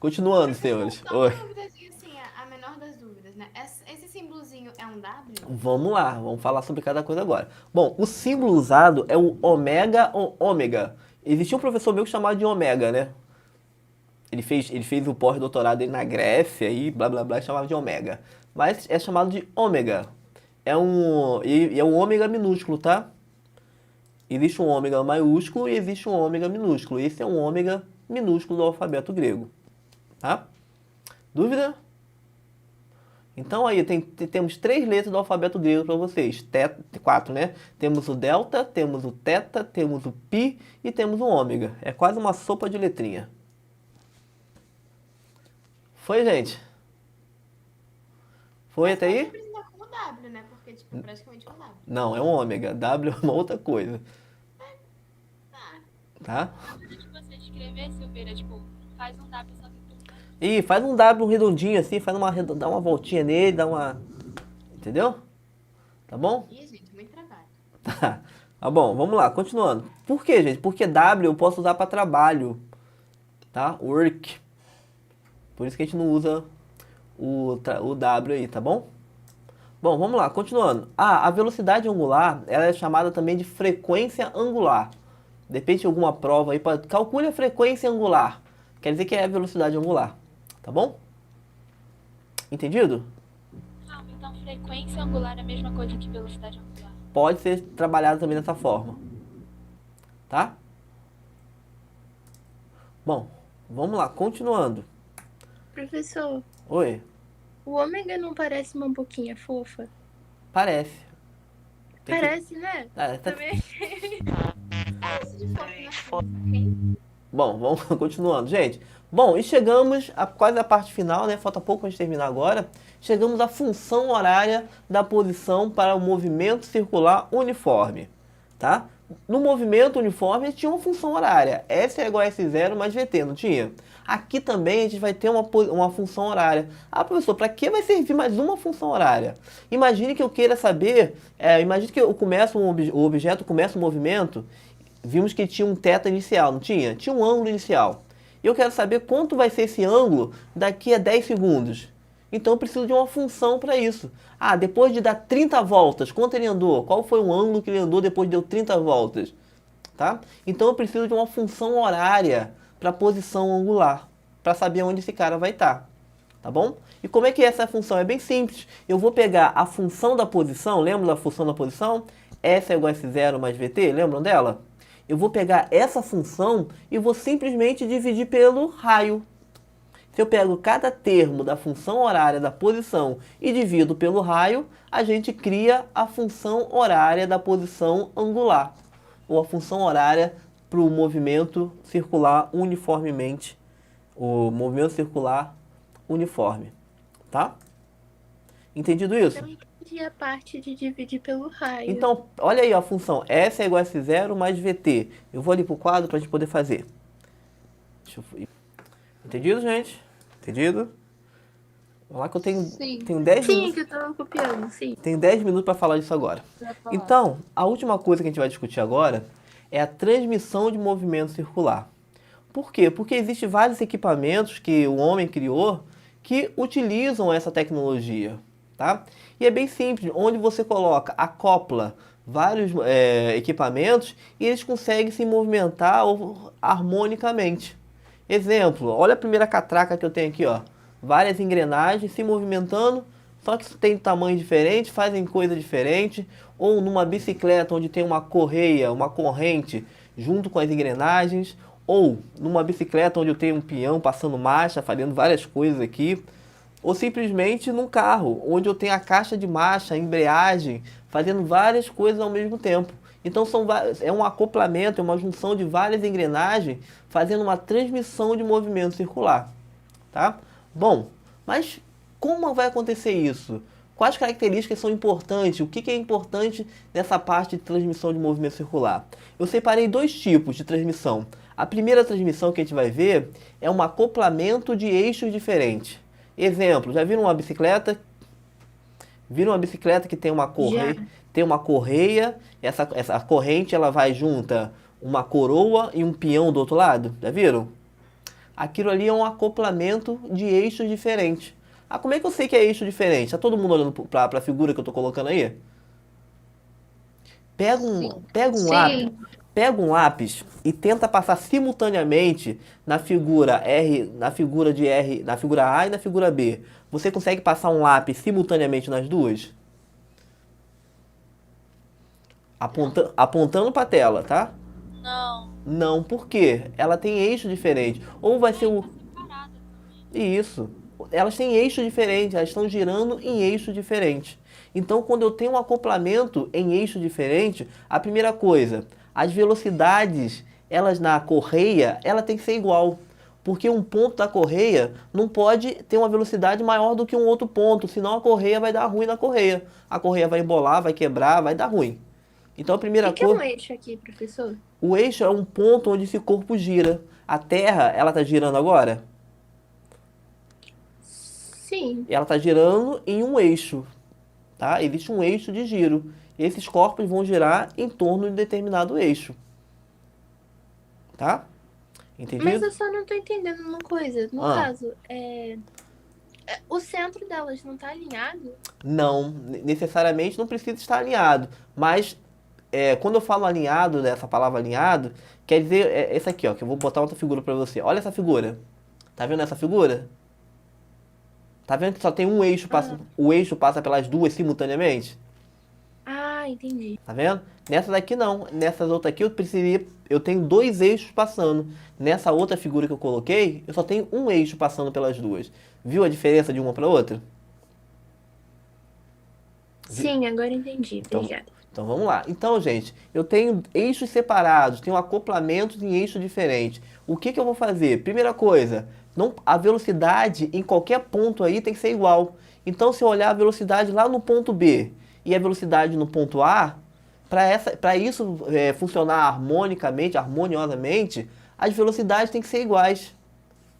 Continuando, senhores. Só Oi. uma duvidazinha assim, a menor das dúvidas, né? Esse símbolozinho é um W? Vamos lá, vamos falar sobre cada coisa agora. Bom, o símbolo usado é o ômega ou ômega. Existia um professor meu que chamava de ômega, né? Ele fez o pós-doutorado dele na Grécia e blá blá blá, chamava de ômega. Mas é chamado de ômega. É um ômega minúsculo, tá? Existe um ômega maiúsculo e existe um ômega minúsculo. Esse é um ômega minúsculo do alfabeto grego. Tá? Dúvida? Então aí temos 3 letras do alfabeto grego para vocês. 4, né? Temos o delta, temos o teta, temos o pi e temos o ômega. É quase uma sopa de letrinha. Foi, gente? Foi até aí? Pode apresentar como W, né? Porque, tipo, praticamente um W. Não, é um ômega. W é uma outra coisa. Tá? Antes de você escrever, Silveira, tipo, faz um W só que tu faz. E faz um W redondinho assim, dá uma voltinha nele, dá uma... Entendeu? Tá bom? Ih, gente, muito trabalho. Tá bom, vamos lá, continuando. Por que, gente? Porque W eu posso usar para trabalho, tá? Work. Por isso que a gente não usa o W aí, tá bom? Bom, vamos lá, continuando. A velocidade angular, ela é chamada também de frequência angular. Depende de alguma prova aí, calcule a frequência angular. Quer dizer que é a velocidade angular, tá bom? Entendido? Calma, então frequência angular é a mesma coisa que velocidade angular. Pode ser trabalhado também dessa forma. Tá? Bom, vamos lá, continuando. Professor, Oi, o ômega não parece uma boquinha fofa? parece. Tem que- Parece, né? Ah, tá- Também. Esse de foto, né? Bom, vamos continuando. Gente, bom, e chegamos a quase a parte final, né? Falta pouco para a gente terminar agora. Chegamos à função horária da posição para o movimento circular uniforme, tá? No movimento uniforme tinha uma função horária. S é igual a S0 mais VT, não tinha? Aqui também a gente vai ter uma função horária. Ah, professor, para que vai servir mais uma função horária? Imagine que eu queira saber, imagine que o objeto começa o movimento, vimos que tinha um θ inicial, não tinha? Tinha um ângulo inicial. E eu quero saber quanto vai ser esse ângulo daqui a 10 segundos. Então eu preciso de uma função para isso. Ah, depois de dar 30 voltas, quanto ele andou? Qual foi o ângulo que ele andou depois de deu 30 voltas? Tá? Então eu preciso de uma função horária para a posição angular, para saber onde esse cara vai estar. Tá bom? E como é que é essa função? É bem simples. Eu vou pegar a função da posição, lembra da função da posição? S é igual a S0 mais VT, lembram dela? Eu vou pegar essa função e vou simplesmente dividir pelo raio. Se eu pego cada termo da função horária da posição e divido pelo raio, a gente cria a função horária da posição angular, ou a função horária para o movimento circular uniformemente, o movimento circular uniforme, tá? Entendido isso? Eu entendi a parte de dividir pelo raio. Então, olha aí a função S é igual a S0 mais VT. Eu vou ali pro quadro para a gente poder fazer. Entendido, gente? Entendido? Vamos lá que eu tenho 10 Sim, minutos. que eu tava copiando, sim. Tenho 10 minutos para falar disso agora. Então, a última coisa que a gente vai discutir agora é a transmissão de movimento circular. Por quê? Porque existem vários equipamentos que o homem criou que utilizam essa tecnologia, tá? E é bem simples, onde você acopla vários equipamentos e eles conseguem se movimentar harmonicamente. Exemplo, olha a primeira catraca que eu tenho aqui, ó. Várias engrenagens se movimentando, só que tem tamanho diferente, fazem coisa diferente. Ou numa bicicleta onde tem uma correia, uma corrente junto com as engrenagens. Ou numa bicicleta onde eu tenho um peão passando marcha, fazendo várias coisas aqui. Ou simplesmente num carro, onde eu tenho a caixa de marcha, a embreagem, fazendo várias coisas ao mesmo tempo. Então é um acoplamento, é uma junção de várias engrenagens, fazendo uma transmissão de movimento circular. Tá? Bom, mas como vai acontecer isso? Quais características são importantes? O que é importante nessa parte de transmissão de movimento circular? Eu separei dois tipos de transmissão. A primeira transmissão que a gente vai ver é um acoplamento de eixos diferentes. Exemplo, já viram uma bicicleta? Viram uma bicicleta que tem uma correia? Tem uma correia, essa corrente ela vai junta uma coroa e um peão do outro lado, já viram? Aquilo ali é um acoplamento de eixos diferentes. Ah, como é que eu sei que é eixo diferente? Tá todo mundo olhando para a figura que eu estou colocando aí? Pega um lápis e tenta passar simultaneamente na figura R, na figura A e na figura B. Você consegue passar um lápis simultaneamente nas duas? Apontando para a tela, tá? Não. Não, por quê? Ela tem eixo diferente. Ou vai ser o... Isso. Elas têm eixo diferente, elas estão girando em eixo diferente. Então, quando eu tenho um acoplamento em eixo diferente, a primeira coisa, as velocidades, elas na correia, ela tem que ser igual. Porque um ponto da correia não pode ter uma velocidade maior do que um outro ponto, senão a correia vai dar ruim na correia. A correia vai embolar, vai quebrar, vai dar ruim. Então a primeira coisa... O que é um eixo aqui, professor? O eixo é um ponto onde esse corpo gira. A Terra, ela está girando agora? Sim. Ela está girando em um eixo, tá? Existe um eixo de giro. E esses corpos vão girar em torno de determinado eixo. Tá? Entendido? Mas eu só não tô entendendo uma coisa. No caso, o centro delas não tá alinhado? Não, necessariamente não precisa estar alinhado. Mas quando eu falo alinhado, essa palavra alinhado, quer dizer essa aqui, ó, que eu vou botar outra figura para você. Olha essa figura. Tá vendo essa figura? Tá vendo que só tem um eixo, o eixo passa pelas duas simultaneamente? Ah, entendi. Tá vendo? Nessa daqui não. Nessas outras aqui eu tenho dois eixos passando. Nessa outra figura que eu coloquei, eu só tenho um eixo passando pelas duas. Viu a diferença de uma para outra? Sim, agora entendi. Obrigada. Então vamos lá. Então, gente, eu tenho eixos separados, tenho acoplamentos em eixos diferentes. O que eu vou fazer? Primeira coisa, a velocidade em qualquer ponto aí tem que ser igual. Então, se eu olhar a velocidade lá no ponto B e a velocidade no ponto A, Para isso funcionar harmonicamente, harmoniosamente, as velocidades têm que ser iguais.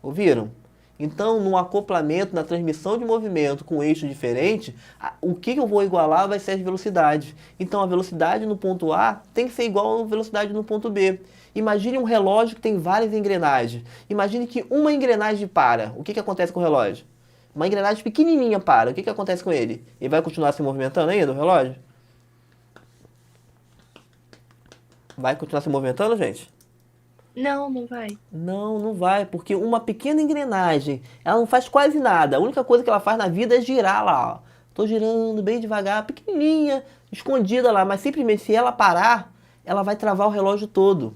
Ouviram? Então, no acoplamento, na transmissão de movimento com eixo diferente, o que eu vou igualar vai ser as velocidades. Então, a velocidade no ponto A tem que ser igual à velocidade no ponto B. Imagine um relógio que tem várias engrenagens. Imagine que uma engrenagem para. O que acontece com o relógio? Uma engrenagem pequenininha para. O que acontece com ele? Ele vai continuar se movimentando ainda, o relógio? Vai continuar se movimentando, gente? Não, não vai. Não, não vai, porque uma pequena engrenagem, ela não faz quase nada. A única coisa que ela faz na vida é girar lá, ó. Tô girando bem devagar, pequenininha, escondida lá, mas simplesmente se ela parar, ela vai travar o relógio todo,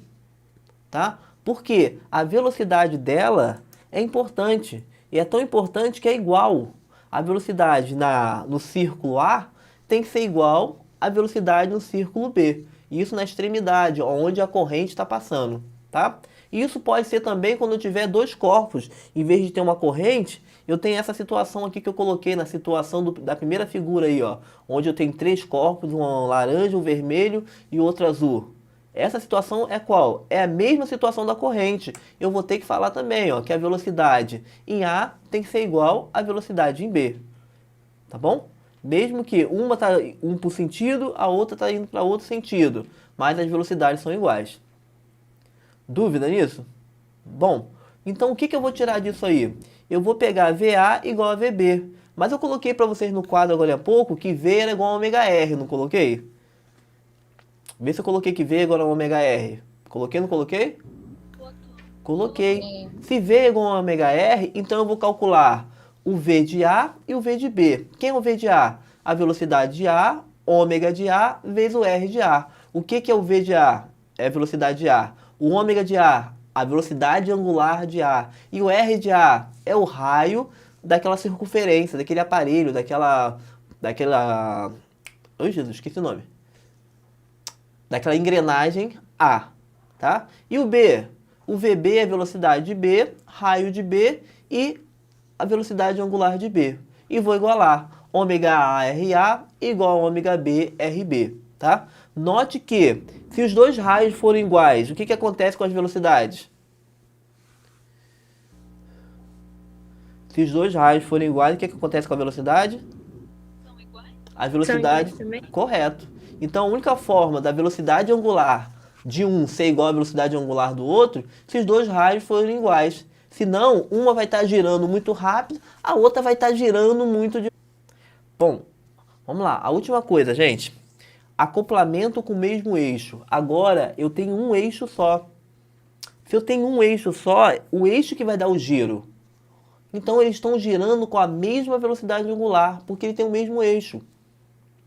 tá? Porque a velocidade dela é importante, e é tão importante que é igual. A velocidade no círculo A tem que ser igual à velocidade no círculo B. Isso na extremidade, onde a corrente está passando. Tá? Isso pode ser também quando eu tiver dois corpos. Em vez de ter uma corrente, eu tenho essa situação aqui que eu coloquei na situação da primeira figura aí, ó, onde eu tenho 3 corpos, um laranja, um vermelho e outro azul. Essa situação é qual? É a mesma situação da corrente. Eu vou ter que falar também, ó, que a velocidade em A tem que ser igual à velocidade em B. Tá bom? Mesmo que uma está um por sentido, a outra está indo para outro sentido, mas as velocidades são iguais. Dúvida nisso? Bom, então o que eu vou tirar disso aí? Eu vou pegar VA igual a VB. Mas eu coloquei para vocês no quadro agora há pouco que V era igual a ômega R, não coloquei? Vê se eu coloquei que V é igual a ômega R. Coloquei ou não coloquei? Coloquei. Se V é igual a ômega R, então eu vou calcular o V de A e o V de B. Quem é o V de A? A velocidade de A, ômega de A, vezes o R de A. O que é o V de A? É a velocidade de A. O ômega de A, a velocidade angular de A. E o R de A é o raio daquela circunferência, daquele aparelho, daquela... Ai, Jesus, esqueci o nome. Daquela engrenagem A, tá? E o B? O VB é a velocidade de B, raio de B e a velocidade angular de B. E vou igualar ômega A RA igual a ômega B RB, tá? Note que, se os dois raios forem iguais, o que acontece com as velocidades? Se os dois raios forem iguais, o que acontece com a velocidade? São iguais? A velocidade... Correto. Então, a única forma da velocidade angular de um ser igual à velocidade angular do outro, se os dois raios forem iguais. Senão, uma vai estar girando muito rápido, a outra vai estar girando muito devagar. Bom, vamos lá. A última coisa, gente. Acoplamento com o mesmo eixo. Agora, eu tenho um eixo só. Se eu tenho um eixo só, o eixo que vai dar o giro. Então, eles estão girando com a mesma velocidade angular, porque ele tem o mesmo eixo.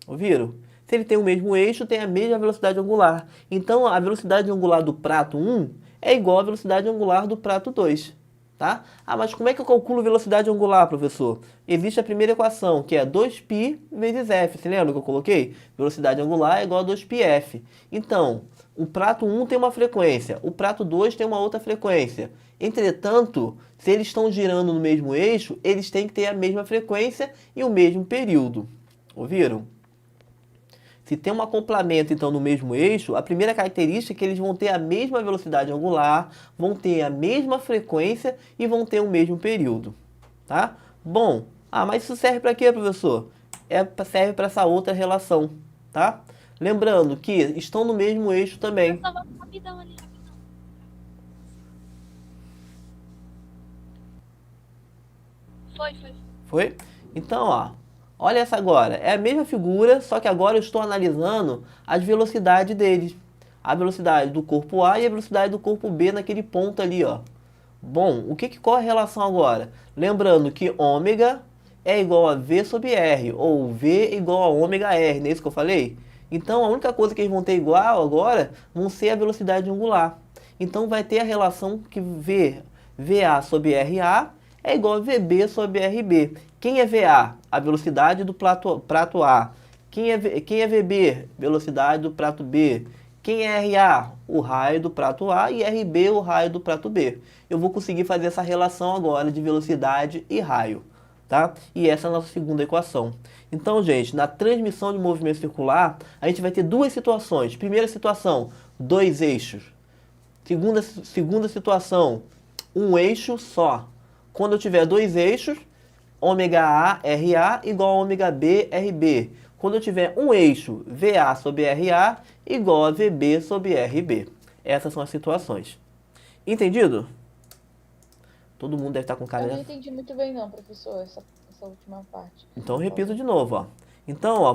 Ouviram? Se ele tem o mesmo eixo, tem a mesma velocidade angular. Então, a velocidade angular do prato 1 é igual à velocidade angular do prato 2. Tá? Ah, mas como é que eu calculo velocidade angular, professor? Existe a primeira equação, que é 2π vezes f. Você lembra que eu coloquei? Velocidade angular é igual a 2πf. Então, o prato 1 tem uma frequência, o prato 2 tem uma outra frequência. Entretanto, se eles estão girando no mesmo eixo, eles têm que ter a mesma frequência e o mesmo período. Ouviram? Se tem um acoplamento, então, no mesmo eixo, a primeira característica é que eles vão ter a mesma velocidade angular, vão ter a mesma frequência e vão ter o mesmo período. Tá? Bom, mas isso serve para quê, professor? Serve para essa outra relação. Tá? Lembrando que estão no mesmo eixo também. Rapidão ali, rapidão. Foi? Então, ó. Olha essa agora, é a mesma figura, só que agora eu estou analisando as velocidades deles. A velocidade do corpo A e a velocidade do corpo B naquele ponto ali, ó. Bom, qual é a relação agora? Lembrando que ômega é igual a V sobre R, ou V igual a ômega R, não é isso que eu falei? Então a única coisa que eles vão ter igual agora vão ser a velocidade angular. Então vai ter a relação que VA sobre RA é igual a VB sobre RB. Quem é VA? A velocidade do prato A. Quem é VB? Velocidade do prato B. Quem é RA? O raio do prato A e RB o raio do prato B. Eu vou conseguir fazer essa relação agora de velocidade e raio. tá? E essa é a nossa segunda equação. Então, gente, na transmissão de movimento circular, a gente vai ter duas situações. Primeira situação, dois eixos. Segunda situação, um eixo só. Quando eu tiver dois eixos, ômega A, RA igual a ômega B, RB. Quando eu tiver um eixo, VA sobre RA igual a VB sobre RB. Essas são as situações. Entendido? Todo mundo deve estar com cara... Eu não entendi muito bem não, professor, essa última parte. Então eu repito de novo, ó. Então, ó,